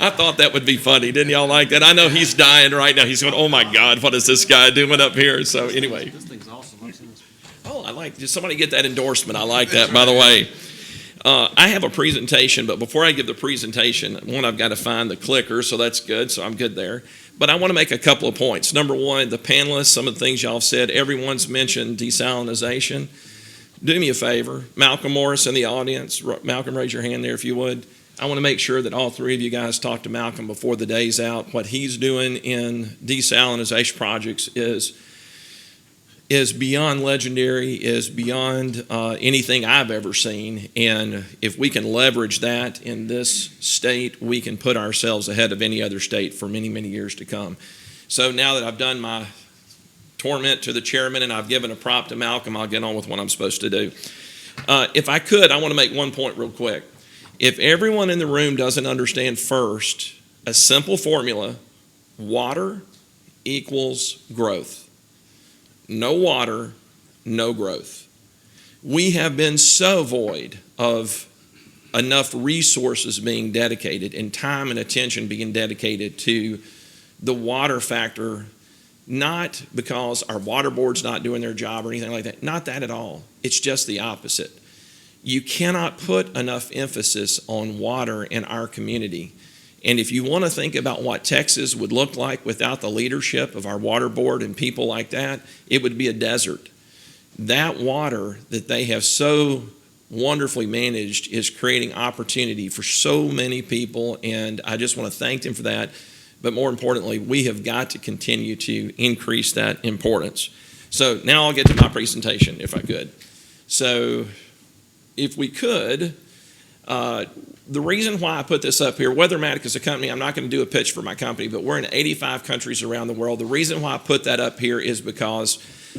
I thought that would be funny. Didn't y'all like that? I know he's dying right now. He's going, oh my God, what is this guy doing up here? So anyway. This thing's awesome. I've seen this. Oh, I like, just somebody get that endorsement. I like that, by the way. I have a presentation, but before I give the presentation, one, I've got to find the clicker, so that's good, so I'm good there. But I want to make a couple of points. Number one, the panelists, some of the things y'all have said, everyone's mentioned desalination. Do me a favor, Malcolm Morris in the audience. Malcolm, raise your hand there if you would. I want to make sure that all three of you guys talk to Malcolm before the day's out. What he's doing in desalination projects is beyond legendary, is beyond anything I've ever seen. And if we can leverage that in this state, we can put ourselves ahead of any other state for many, many years to come. So now that I've done my torment to the chairman and I've given a prop to Malcolm, I'll get on with what I'm supposed to do. If I could, I want to make one point real quick. If everyone in the room doesn't understand first a simple formula, water equals growth. No water, no growth. We have been so void of enough resources being dedicated and time and attention being dedicated to the water factor, not because our water board's not doing their job or anything like that. Not that at all. It's just the opposite. You cannot put enough emphasis on water in our community. And if you want to think about what Texas would look like without the leadership of our water board and people like that, it would be a desert. That water that they have so wonderfully managed is creating opportunity for so many people, and I just want to thank them for that. But more importantly, we have got to continue to increase that importance. So now I'll get to my presentation, if I could. So if we could, the reason why I put this up here, Weathermatic is a company, I'm not going to do a pitch for my company, but we're in 85 countries around the world. The reason why I put that up here is because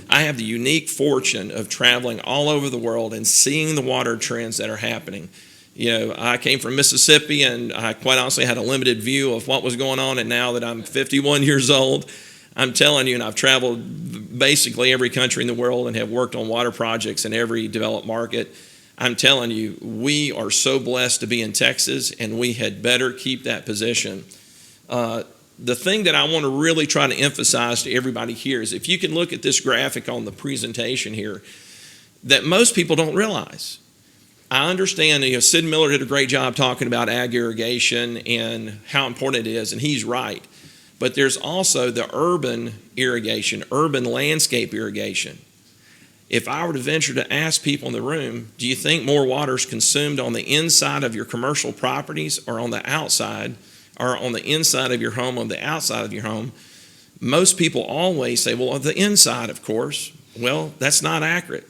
I have the unique fortune of traveling all over the world and seeing the water trends that are happening. You know, I came from Mississippi, and I quite honestly had a limited view of what was going on, and now that I'm 51 years old, I'm telling you, and I've traveled basically every country in the world and have worked on water projects in every developed market. I'm telling you, we are so blessed to be in Texas, and we had better keep that position. The thing that I want to really try to emphasize to everybody here is if you can look at this graphic on the presentation here, that most people don't realize. I understand, Sid Miller did a great job talking about ag irrigation and how important it is, and he's right. But there's also the urban irrigation, urban landscape irrigation. If I were to venture to ask people in the room, do you think more water is consumed on the inside of your commercial properties or on the outside, or on the inside of your home, on the outside of your home? Most people always say, well, on the inside, of course. Well, that's not accurate.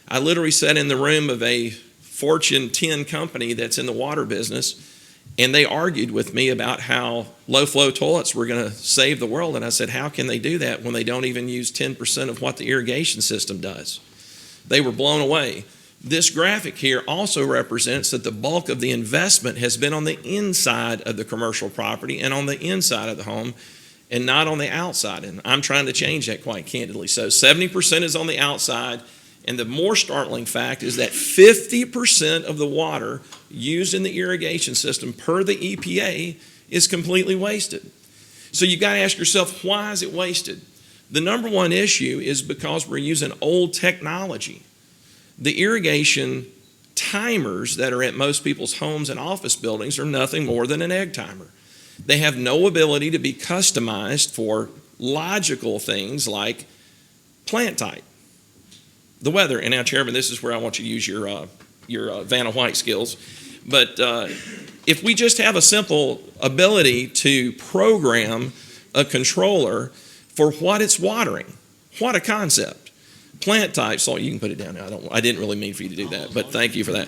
I literally sat in the room of a Fortune 10 company that's in the water business, and they argued with me about how low-flow toilets were going to save the world. And I said, how can they do that when they don't even use 10% of what the irrigation system does? They were blown away. This graphic here also represents that the bulk of the investment has been on the inside of the commercial property and on the inside of the home, and not on the outside. And I'm trying to change that quite candidly. So 70% is on the outside. And the more startling fact is that 50% of the water used in the irrigation system per the EPA is completely wasted. So you've got to ask yourself, why is it wasted? The number one issue is because we're using old technology. The irrigation timers that are at most people's homes and office buildings are nothing more than an egg timer. They have no ability to be customized for logical things like plant type, the weather. And now, Chairman, this is where I want you to use your Vanna White skills. But if we just have a simple ability to program a controller for what it's watering, what a concept. Plant type, so you can put it down now. I didn't really mean for you to do that, but thank you for that.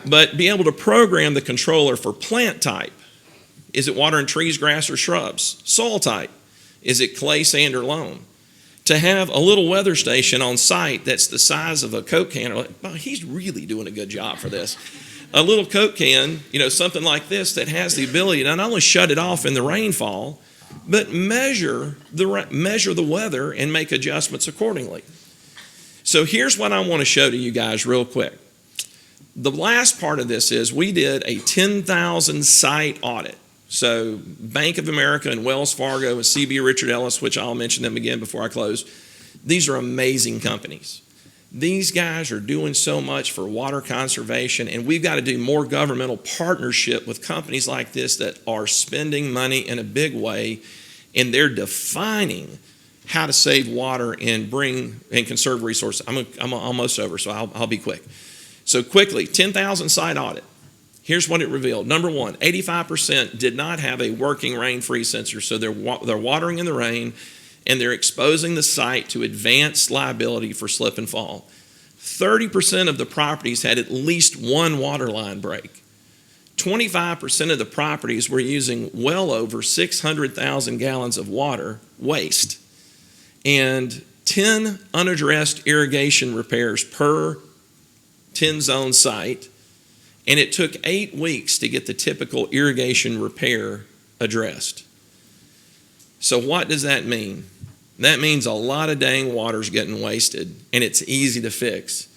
But be able to program the controller for plant type. Is it watering trees, grass, or shrubs? Soil type. Is it clay, sand, or loam? To have a little weather station on site that's the size of a Coke can, like, wow, he's really doing a good job for this. A little Coke can, something like this that has the ability to not only shut it off in the rainfall, but measure the weather and make adjustments accordingly. So here's what I want to show to you guys real quick. The last part of this is we did a 10,000 site audit. So Bank of America and Wells Fargo and CB Richard Ellis, which I'll mention them again before I close, these are amazing companies. These guys are doing so much for water conservation, and we've got to do more governmental partnership with companies like this that are spending money in a big way, and they're defining how to save water and bring and conserve resources. I'm almost over, so I'll be quick. So quickly, 10,000 site audit. Here's what it revealed. Number one, 85% did not have a working rain-free sensor, so they're watering in the rain, and they're exposing the site to advanced liability for slip and fall. 30% of the properties had at least one water line break. 25% of the properties were using well over 600,000 gallons of water waste, and 10 unaddressed irrigation repairs per 10-zone site, and it took 8 weeks to get the typical irrigation repair addressed. So what does that mean? That means a lot of dang water's getting wasted, and it's easy to fix.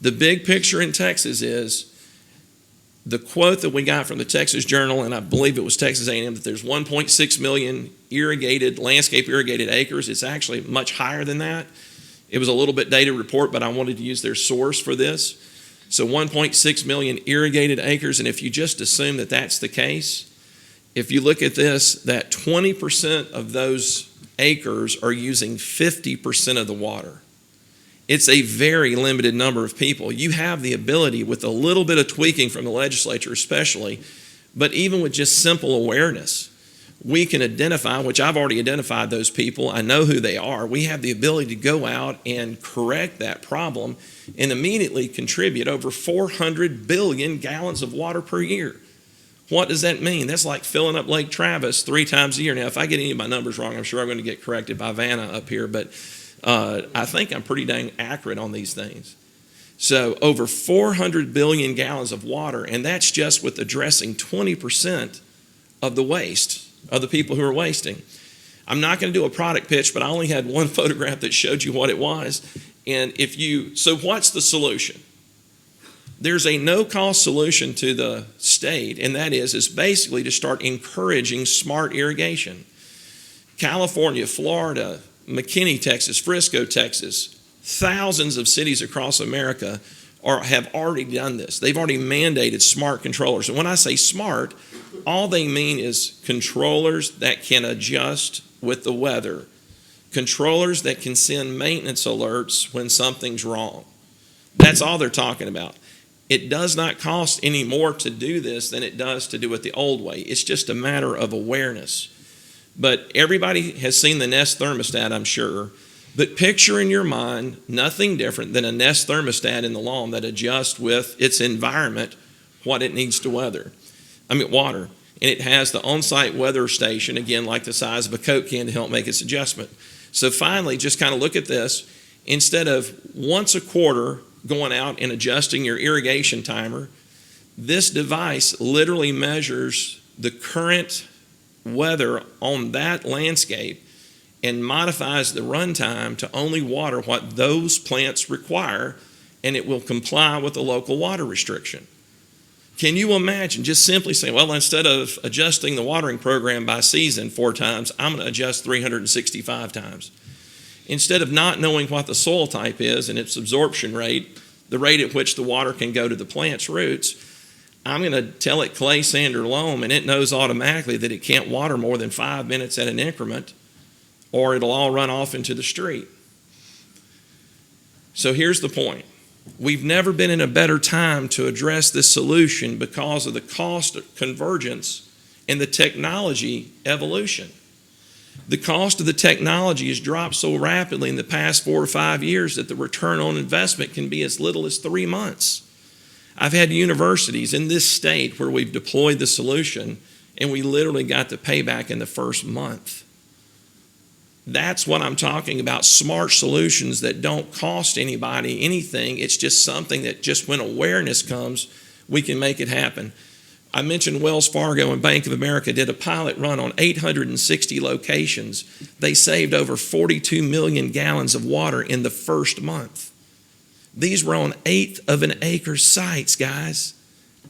The big picture in Texas is the quote that we got from the Texas Journal, and I believe it was Texas A&M, that there's 1.6 million landscape irrigated acres. It's actually much higher than that. It was a little bit dated report, but I wanted to use their source for this. So 1.6 million irrigated acres, and if you just assume that that's the case, if you look at this, that 20% of those acres are using 50% of the water. It's a very limited number of people. You have the ability, with a little bit of tweaking from the legislature especially, but even with just simple awareness, we can identify, which I've already identified those people. I know who they are. We have the ability to go out and correct that problem and immediately contribute over 400 billion gallons of water per year. What does that mean? That's like filling up Lake Travis 3 times a year. Now, if I get any of my numbers wrong, I'm sure I'm going to get corrected by Vanna up here, but I think I'm pretty dang accurate on these things. So over 400 billion gallons of water, and that's just with addressing 20% of the waste, of the people who are wasting. I'm not going to do a product pitch, but I only had one photograph that showed you what it was. And so what's the solution? There's a no-cost solution to the state, and that is basically to start encouraging smart irrigation. California, Florida, McKinney, Texas, Frisco, Texas, thousands of cities across America have already done this. They've already mandated smart controllers. And when I say smart, all they mean is controllers that can adjust with the weather, controllers that can send maintenance alerts when something's wrong. That's all they're talking about. It does not cost any more to do this than it does to do it the old way. It's just a matter of awareness. But everybody has seen the Nest thermostat, I'm sure. But picture in your mind nothing different than a Nest thermostat in the lawn that adjusts with its environment what it needs to water. And it has the on-site weather station, again, like the size of a Coke can to help make its adjustment. So finally, just kind of look at this. Instead of once a quarter going out and adjusting your irrigation timer, this device literally measures the current weather on that landscape and modifies the runtime to only water what those plants require, and it will comply with the local water restriction. Can you imagine just simply saying, well, instead of adjusting the watering program by season 4 times, I'm going to adjust 365 times? Instead of not knowing what the soil type is and its absorption rate, the rate at which the water can go to the plant's roots, I'm going to tell it clay, sand, or loam, and it knows automatically that it can't water more than 5 minutes at an increment, or it'll all run off into the street. So here's the point. We've never been in a better time to address this solution because of the cost of convergence and the technology evolution. The cost of the technology has dropped so rapidly in the past 4 or 5 years that the return on investment can be as little as 3 months. I've had universities in this state where we've deployed the solution and we literally got the payback in the first month. That's what I'm talking about, smart solutions that don't cost anybody anything. It's just something that just when awareness comes, we can make it happen. I mentioned Wells Fargo and Bank of America did a pilot run on 860 locations. They saved over 42 million gallons of water in the first month. These were on 1/8 of an acre sites, guys.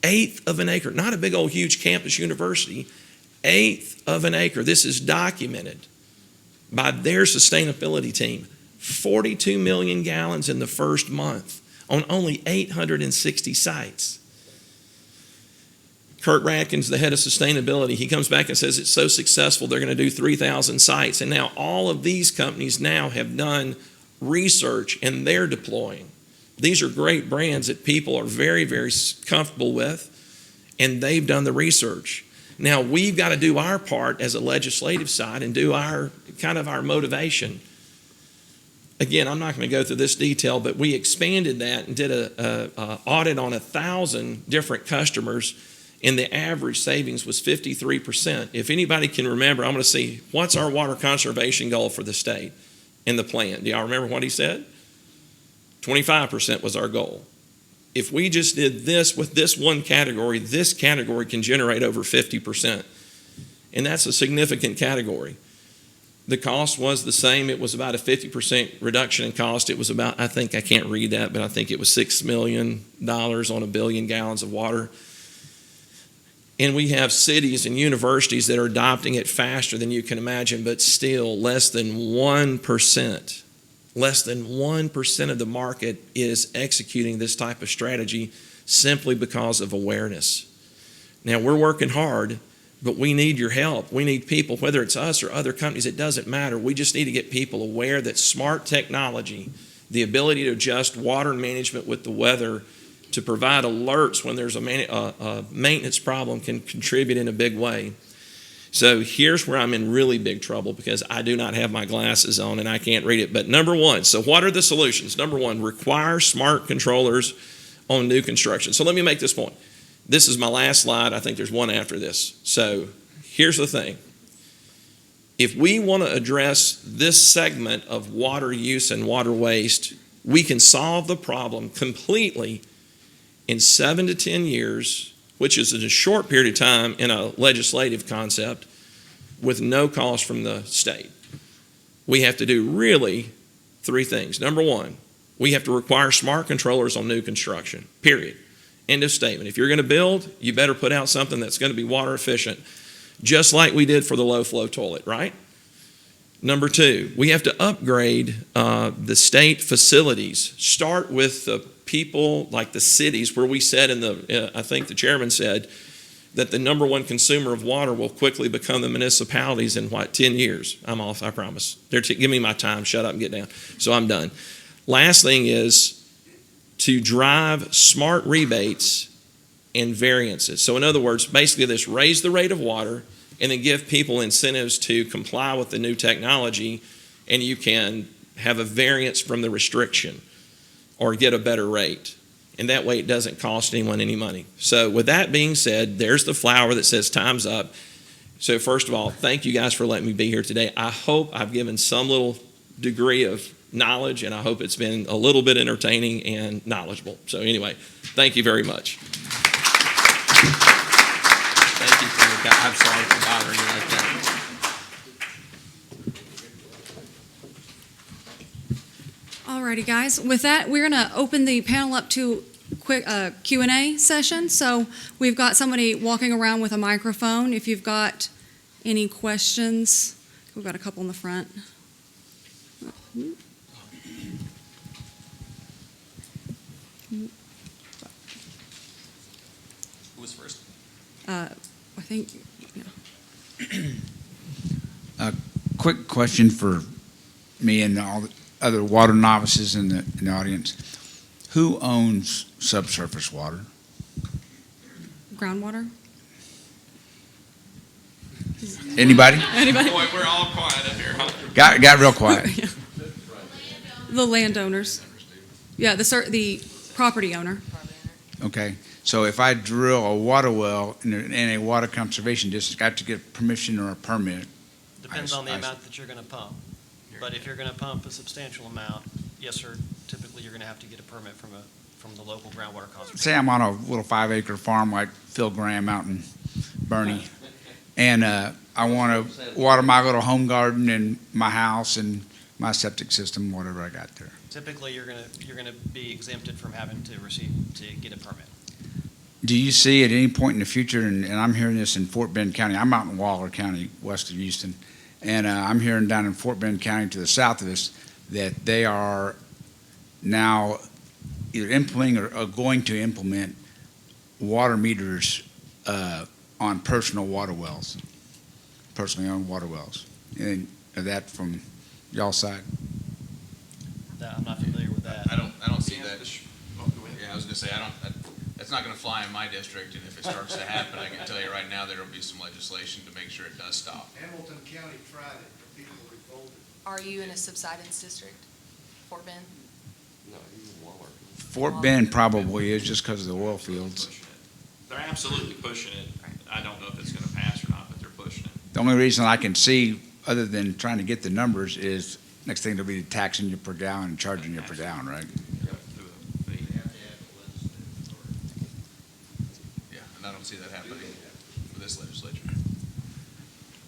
1/8 of an acre, not a big old huge campus university, 1/8 of an acre. This is documented by their sustainability team. 42 million gallons in the first month on only 860 sites. Kurt Ratkins, the head of sustainability, he comes back and says it's so successful they're going to do 3,000 sites. And now all of these companies now have done research and they're deploying. These are great brands that people are very, very comfortable with, and they've done the research. Now we've got to do our part as a legislative side and do our motivation. Again, I'm not going to go through this detail, but we expanded that and did a audit on 1,000 different customers, and the average savings was 53%. If anybody can remember, I'm going to see what's our water conservation goal for the state in the plan. Do y'all remember what he said? 25% was our goal. If we just did this with this one category, this category can generate over 50%. And that's a significant category. The cost was the same. It was about a 50% reduction in cost. It was about, I can't read that, but I think it was $6 million on 1 billion gallons of water. And we have cities and universities that are adopting it faster than you can imagine, but still less than 1%. Less than 1% of the market is executing this type of strategy simply because of awareness. Now, we're working hard, but we need your help. We need people, whether it's us or other companies, it doesn't matter. We just need to get people aware that smart technology, the ability to adjust water management with the weather, to provide alerts when there's a maintenance problem, can contribute in a big way. So here's where I'm in really big trouble because I do not have my glasses on and I can't read it. But number one, so what are the solutions? Number one, require smart controllers on new construction. So let me make this point. This is my last slide. I think there's one after this. So here's the thing. If we want to address this segment of water use and water waste, we can solve the problem completely in 7 to 10 years, which is a short period of time in a legislative concept, with no cost from the state. We have to do really 3 things. Number one, we have to require smart controllers on new construction, period. End of statement. If you're going to build, you better put out something that's going to be water efficient, just like we did for the low flow toilet, right? Number 2, we have to upgrade the state facilities. Start with the people like the cities where we said I think the chairman said that the number one consumer of water will quickly become the municipalities in 10 years. I'm off, I promise. Give me my time, shut up and get down. So I'm done. Last thing is to drive smart rebates and variances. So in other words, basically this, raise the rate of water and then give people incentives to comply with the new technology, and you can have a variance from the restriction or get a better rate. And that way it doesn't cost anyone any money. So with that being said, there's the flower that says time's up. So first of all, thank you guys for letting me be here today. I hope I've given some little degree of knowledge, and I hope it's been a little bit entertaining and knowledgeable. So anyway, thank you very much. Thank you for your time. I'm sorry for bothering you like that. Alrighty, guys. With that, we're going to open the panel up to quick Q&A session. So we've got somebody walking around with a microphone. If you've got any questions, we've got a couple in the front. Who was first? I think, yeah. Quick question for me and all the other water novices in the audience. Who owns subsurface water? Groundwater? Anybody? Anybody? Boy, we're all quiet up here, huh? Got real quiet. The landowners. Yeah, the property owner. Okay, so if I drill a water well in a water conservation district, I have to get permission or a permit. Depends on the I- amount that you're going to pump. But if you're going to pump a substantial amount, yes, sir, typically you're going to have to get a permit from the local groundwater conservation. Say I'm on a little 5-acre farm like Phil Graham out in Bernie, and I want to water my little home garden and my house and my septic system, whatever I got there. Typically, you're going to be exempted from having to get a permit. Do you see at any point in the future, and I'm hearing this in Fort Bend County, I'm out in Waller County, west of Houston, and I'm hearing down in Fort Bend County to the south of us that they are now either implementing or going to implement water meters on personal water wells, personally owned water wells. And that from y'all's side? I'm not familiar with that. I don't see that. Yeah, I was gonna say, that's not gonna fly in my district, and if it starts to happen, I can tell you right now, there'll be some legislation to make sure it does stop. Hamilton County tried it, but people revolted. Are you in a subsidence district, Fort Bend? Fort Bend probably is just because of the oil fields. They're absolutely pushing it. I don't know if it's going to pass or not, but they're pushing it. The only reason I can see, other than trying to get the numbers, is next thing they'll be taxing you per gallon and charging you per gallon, right? Yeah, and I don't see that happening for this legislature.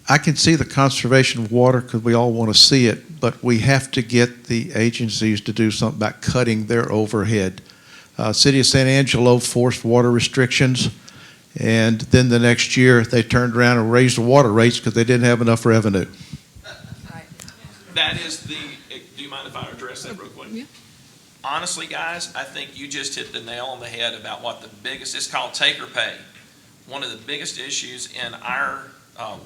I can see the conservation of water because we all want to see it, but we have to get the agencies to do something about cutting their overhead. City of San Angelo forced water restrictions, and then the next year they turned around and raised the water rates because they didn't have enough revenue. That is do you mind if I address that real quick? Yeah. Honestly, guys, I think you just hit the nail on the head about what the biggest, it's called take or pay. One of the biggest issues in our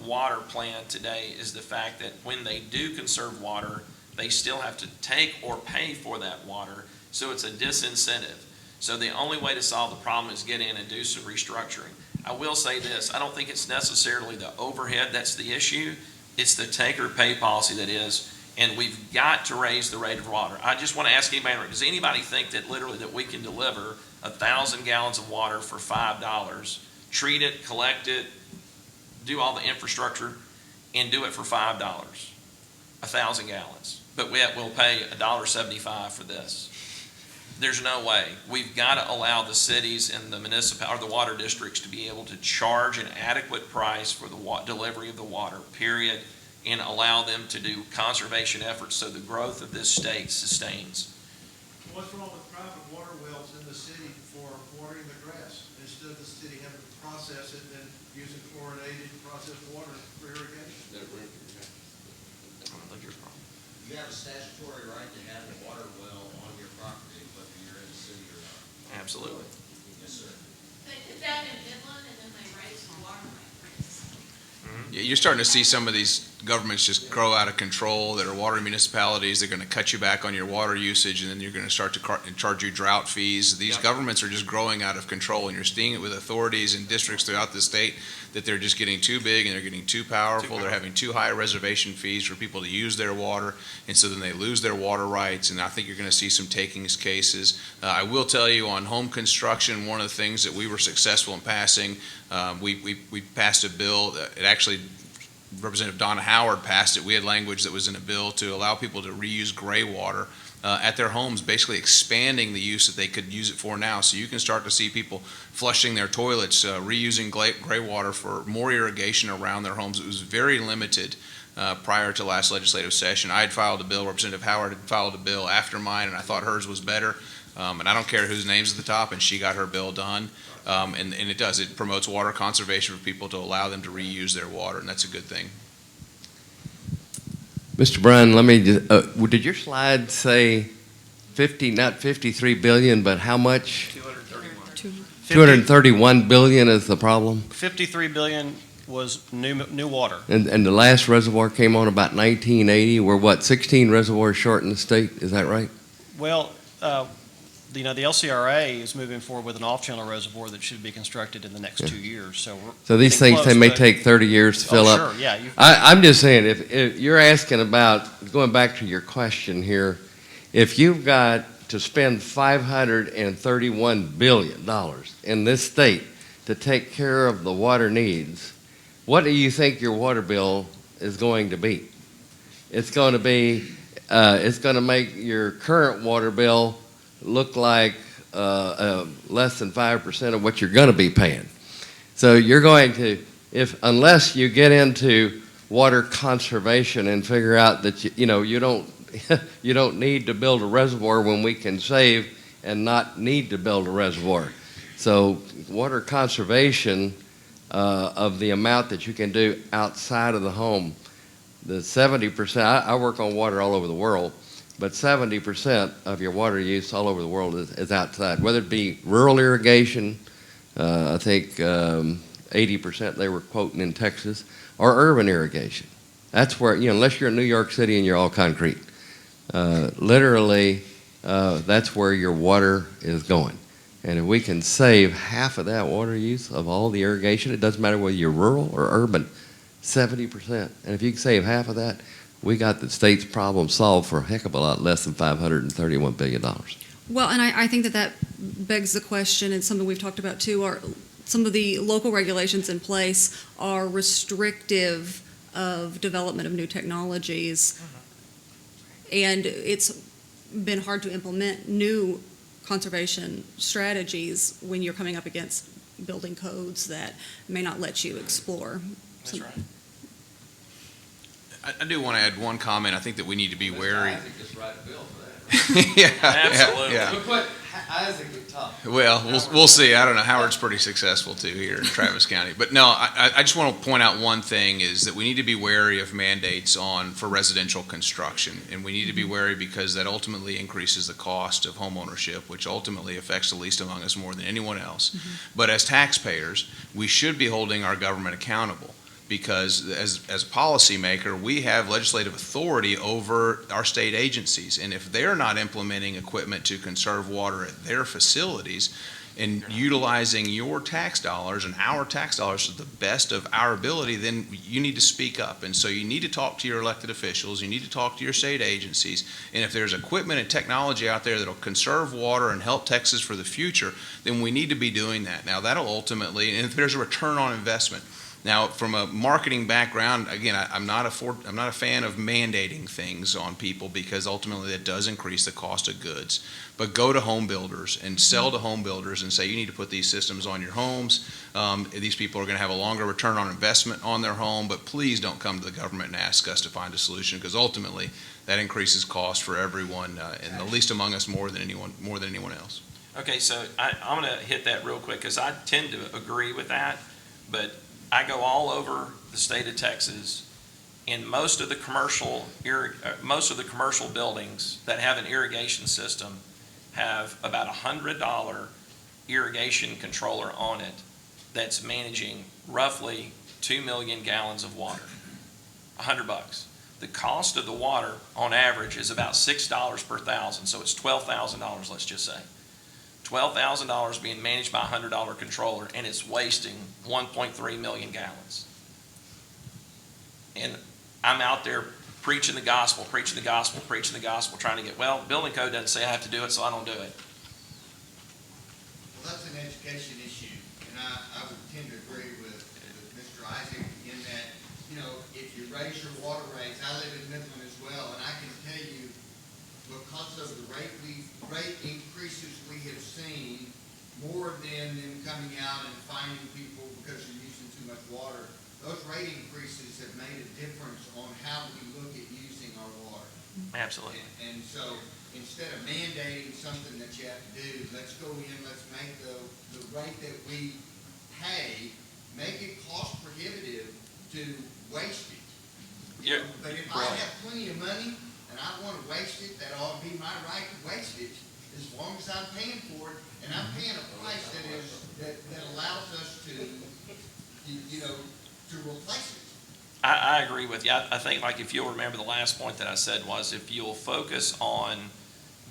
water plan today is the fact that when they do conserve water, they still have to take or pay for that water, so it's a disincentive. So the only way to solve the problem is get in and do some restructuring. I will say this, I don't think it's necessarily the overhead that's the issue, it's the take or pay policy that is, and we've got to raise the rate of water. I just want to ask anybody, does anybody think that literally that we can deliver 1,000 gallons of water for $5, treat it, collect it, do all the infrastructure, and do it for $5, 1,000 gallons, but we'll pay $1.75 for this? There's no way. We've got to allow the cities and the or the water districts to be able to charge an adequate price for the delivery of the water, period, and allow them to do conservation efforts so the growth of this state sustains. What's wrong with private water wells in the city for watering the grass? Instead of the city having to process it and using chlorinated processed water for irrigation? You have a statutory right to have a water well on your property, whether you're in the city or not. Absolutely. Yes, sir. They did that in Midland, and then they raised the water rates. Yeah, you're starting to see some of these governments just grow out of control that are water municipalities. They're going to cut you back on your water usage, and then you're going to start to charge you drought fees. These governments are just growing out of control, and you're seeing it with authorities and districts throughout the state that they're just getting too big and they're getting too powerful. They're having too high reservation fees for people to use their water, and so then they lose their water rights, and I think you're going to see some takings cases. I will tell you on home construction, one of the things that we were successful in passing, we passed a bill that it actually Representative Donna Howard passed it. We had language that was in a bill to allow people to reuse gray water at their homes, basically expanding the use that they could use it for now. So you can start to see people flushing their toilets, reusing gray water for more irrigation around their homes. It was very limited prior to last legislative session. I had filed a bill, Representative Howard had filed a bill after mine, and I thought hers was better. And I don't care whose name's at the top, and she got her bill done. And it does. It promotes water conservation for people to allow them to reuse their water, and that's a good thing. Mr. Bruun, let me just, did your slide say 50, not 53 billion, but how much? 231 billion is the problem? 53 billion was new water. And the last reservoir came on about 1980. We're what, 16 reservoirs short in the state? Is that right? Well, the LCRA is moving forward with an off-channel reservoir that should be constructed in the next 2 years. So these getting things, close, they may but- take 30 years to fill up. Sure, yeah. I'm just saying, if you're asking about, going back to your question here, if you've got to spend $531 billion in this state to take care of the water needs, what do you think your water bill is going to be? It's going to be, it's going to make your current water bill look like less than 5% of what you're going to be paying. So you're going to, unless you get into water conservation and figure out that you don't you don't need to build a reservoir when we can save and not need to build a reservoir. So water conservation of the amount that you can do outside of the home, the 70%, I work on water all over the world, but 70% of your water use all over the world is outside, whether it be rural irrigation, I think 80% they were quoting in Texas, or urban irrigation. That's where, unless you're in New York City and you're all concrete, literally that's where your water is going. And if we can save half of that water use of all the irrigation, it doesn't matter whether you're rural or urban, 70%. And if you can save half of that, we got the state's problem solved for a heck of a lot less than $531 billion. Well, and I think that begs the question, and something we've talked about too, are some of the local regulations in place are restrictive of development of new technologies. And it's been hard to implement new conservation strategies when you're coming up against building codes that may not let you explore. That's right. I do want to add one comment. I think that we need to be wary. Isaac just write a bill for that. Yeah, Absolutely. yeah. We'll put Isaac at top. Well, we'll see. I don't know. Howard's pretty successful too here in Travis County. But no, I just want to point out one thing is that we need to be wary of mandates for residential construction. And we need to be wary because that ultimately increases the cost of homeownership, which ultimately affects the least among us more than anyone else. Mm-hmm. But as taxpayers, we should be holding our government accountable. Because as a policymaker, we have legislative authority over our state agencies. And if they're not implementing equipment to conserve water at their facilities and utilizing your tax dollars and our tax dollars to the best of our ability, then you need to speak up. And so you need to talk to your elected officials, you need to talk to your state agencies. And if there's equipment and technology out there that'll conserve water and help Texas for the future, then we need to be doing that. Now that'll ultimately, and if there's a return on investment. Now, from a marketing background, again, I'm not a fan of mandating things on people because ultimately that does increase the cost of goods. But go to home builders and sell to home builders and say you need to put these systems on your homes. These people are going to have a longer return on investment on their home, but please don't come to the government and ask us to find a solution because ultimately that increases cost for everyone and the least among us more than anyone else. Okay, so I'm going to hit that real quick because I tend to agree with that, but I go all over the state of Texas, and most of the commercial buildings that have an irrigation system have about $100 irrigation controller on it that's managing roughly 2 million gallons of water. $100. The cost of the water on average is about $6 per thousand, so it's $12,000, let's just say. $12,000 being managed by a $100 controller, and it's wasting 1.3 million gallons. And I'm out there preaching the gospel, trying to get, well, building code doesn't say I have to do it, so I don't do it. Well, that's an education issue, and I would tend to agree with Mr. Isaac in that, if you raise your water rates, I live in Midland as well, and I can tell you, because of the rate increases we have seen, more than them coming out and finding people because you're using too much water, those rate increases have made a difference on how we look at using our water. Absolutely. And so instead of mandating something that you have to do, let's go in, let's make the rate that we pay, make it cost prohibitive to waste it. You're- But if I have plenty of money and I want to waste it, that ought to be my right to waste it, as long as I'm paying for it, and I'm paying a price that allows us to, to replace it. I agree with you. I think, like, if you'll remember, the last point that I said was, if you'll focus on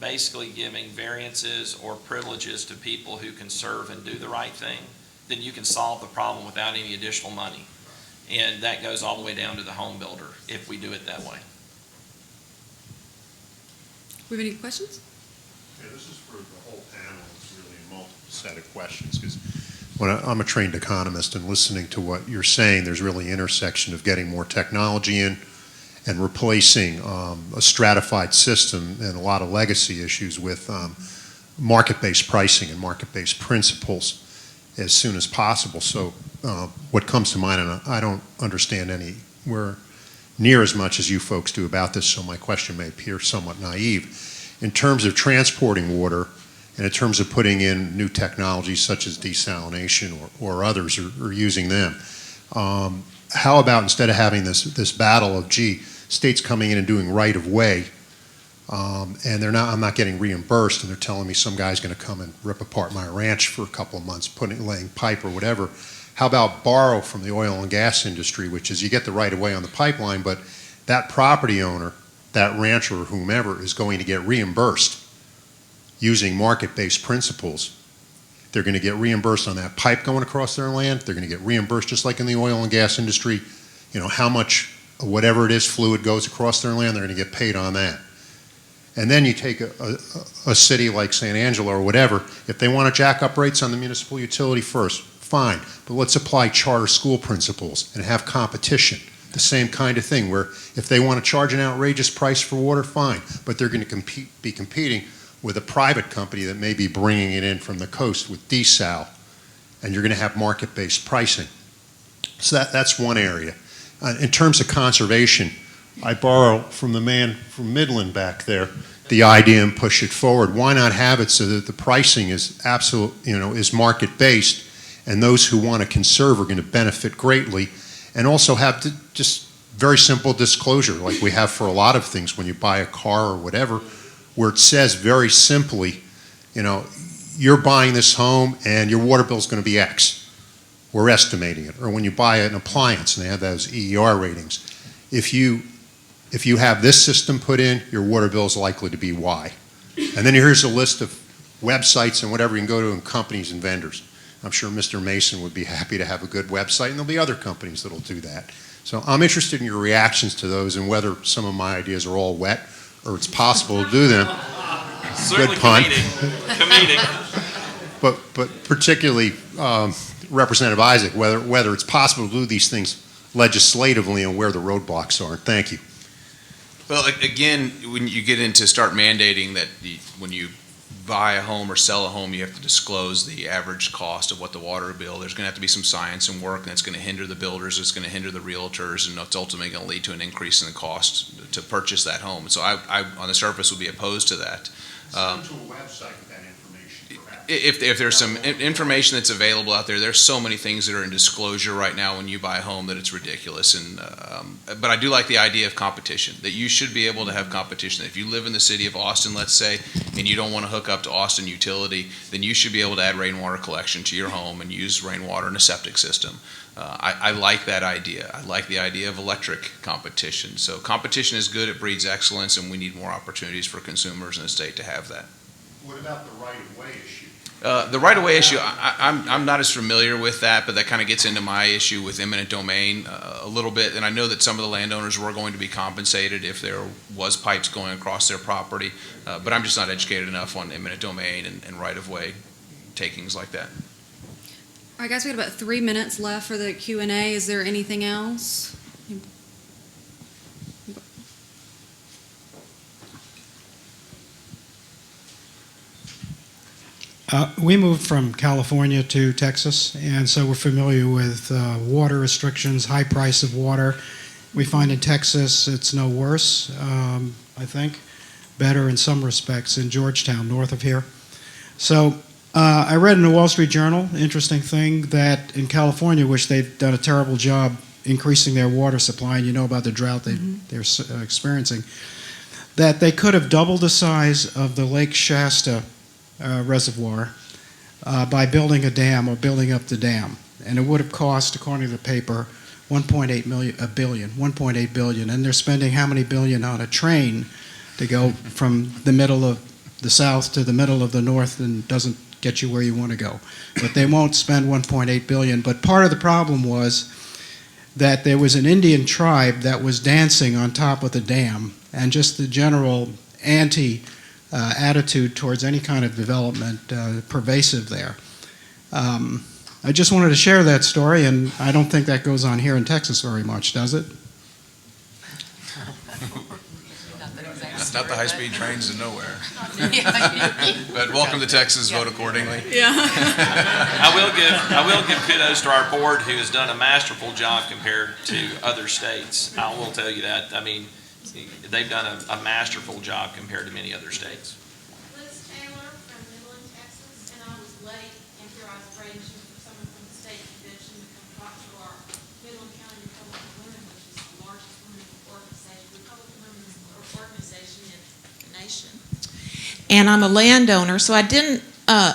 basically giving variances or privileges to people who can serve and do the right thing, then you can solve the problem without any additional money. And that goes all the way down to the home builder if we do it that way. We have any questions? Yeah, this is for the whole panel. It's really a multiple set of questions, because when I'm a trained economist, and listening to what you're saying, there's really intersection of getting more technology in and replacing a stratified system and a lot of legacy issues with market-based pricing and market-based principles as soon as possible. So what comes to mind, and I don't understand anywhere near as much as you folks do about this, so my question may appear somewhat naive. In terms of transporting water, and in terms of putting in new technologies such as desalination or others, or using them, how about, instead of having this battle of, states coming in and doing right-of-way, and I'm not getting reimbursed, and they're telling me some guy's going to come and rip apart my ranch for a couple of months, laying pipe or whatever. How about borrow from the oil and gas industry, which is you get the right-of-way on the pipeline, but that property owner, that rancher or whomever, is going to get reimbursed using market-based principles. They're going to get reimbursed on that pipe going across their land. They're going to get reimbursed, just like in the oil and gas industry, how much, whatever it is, fluid goes across their land, they're going to get paid on that. And then you take a city like San Angelo or whatever, if they want to jack up rates on the municipal utility first, fine, but let's apply charter school principles and have competition. The same kind of thing, where if they want to charge an outrageous price for water, fine, but they're going to be competing with a private company that may be bringing it in from the coast with desal, and you're going to have market-based pricing. So that's one area. In terms of conservation, I borrow from the man from Midland back there the idea and push it forward. Why not have it so that the pricing is is market-based, and those who want to conserve are going to benefit greatly, and also have just very simple disclosure like we have for a lot of things when you buy a car or whatever, where it says very simply, you're buying this home and your water bill is going to be X. We're estimating it. Or when you buy an appliance and they have those EER ratings, if you have this system put in, your water bill is likely to be Y. And then here's a list of websites and whatever you can go to, and companies and vendors. I'm sure Mr. Mason would be happy to have a good website, and there'll be other companies that'll do that. So I'm interested in your reactions to those, and whether some of my ideas are all wet or it's possible to do them. Certainly Good pun. Comedic. But particularly Representative Isaac, whether it's possible to do these things legislatively and where the roadblocks are. Thank you. Well, again, when you get into start mandating that when you buy a home or sell a home, you have to disclose the average cost of what the water bill. There's going to have to be some science and work, and it's going to hinder the builders, it's going to hinder the realtors, and it's ultimately going to lead to an increase in the cost to purchase that home. So I on the surface, would be opposed to that. Send to a website with that information, perhaps. If there's some information that's available out there's so many things that are in disclosure right now when you buy a home that it's ridiculous. But I do like the idea of competition, that you should be able to have competition. If you live in the city of Austin, let's say, and you don't want to hook up to Austin Utility, then you should be able to add rainwater collection to your home and use rainwater in a septic system. I like that idea. I like the idea of electric competition. So competition is good, it breeds excellence, and we need more opportunities for consumers in the state to have that. What about the right-of-way issue? The right-of-way issue, I'm not as familiar with that, but that kind of gets into my issue with eminent domain a little bit. And I know that some of the landowners were going to be compensated if there was pipes going across their property, but I'm just not educated enough on eminent domain and right-of-way takings like that. All right, guys, we got about 3 minutes left for the Q&A. Is there anything else? We moved from California to Texas, and so we're familiar with water restrictions, high price of water. We find in Texas it's no worse, I think, better in some respects in Georgetown, north of here. So I read in the Wall Street Journal, interesting thing, that in California, which they've done a terrible job increasing their water supply, and you know about the drought they're experiencing, that they could have doubled the size of the Lake Shasta reservoir by building a dam or building up the dam. And it would have cost, according to the paper, $1.8 billion. And they're spending how many billion on a train to go from the middle of the south to the middle of the north and doesn't get you where you want to go. But they won't spend $1.8 billion. But part of the problem was that there was an Indian tribe that was dancing on top of the dam, and just the general attitude towards any kind of development pervasive there. I just wanted to share that story, and I don't think that goes on here in Texas very much, does it? That's not the high-speed trains to nowhere. But welcome to Texas, vote accordingly. Yeah. I will give kudos to our board, who has done a masterful job compared to other states. I will tell you that. I mean, they've done a masterful job compared to many other states. Liz Taylor from Midland, Texas, and I was late after I was arranging for someone from the state convention to come talk to our Midland County Republican Women, which is the largest women's organization in the nation. And I'm a landowner, so I didn't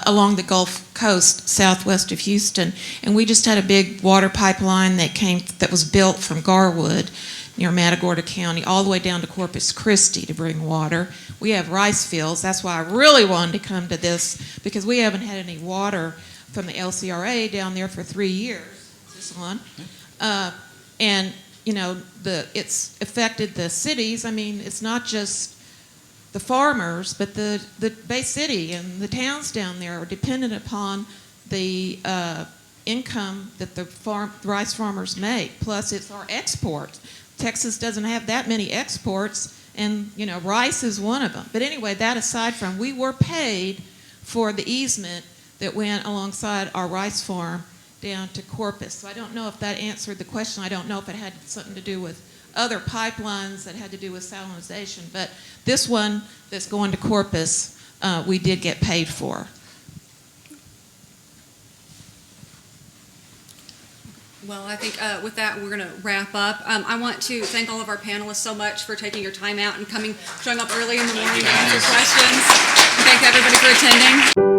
along the Gulf Coast, southwest of Houston, and we just had a big water pipeline that was built from Garwood near Matagorda County all the way down to Corpus Christi to bring water. We have rice fields. That's why I really wanted to come to this, because we haven't had any water from the LCRA down there for 3 years. This one, and you know, it's affected the cities. I mean, it's not just the farmers, but the Bay City and the towns down there are dependent upon the income that the rice farmers make. Plus, it's our exports. Texas doesn't have that many exports, and you know, rice is one of them. But anyway, that aside from, we were paid for the easement that went alongside our rice farm down to Corpus. So I don't know if that answered the question. I don't know if it had something to do with other pipelines that had to do with salinization. But this one that's going to Corpus, we did get paid for. Well, I think with that, we're going to wrap up. I want to thank all of our panelists so much for taking your time out and showing up early in the morning to answer questions. Thank everybody for attending.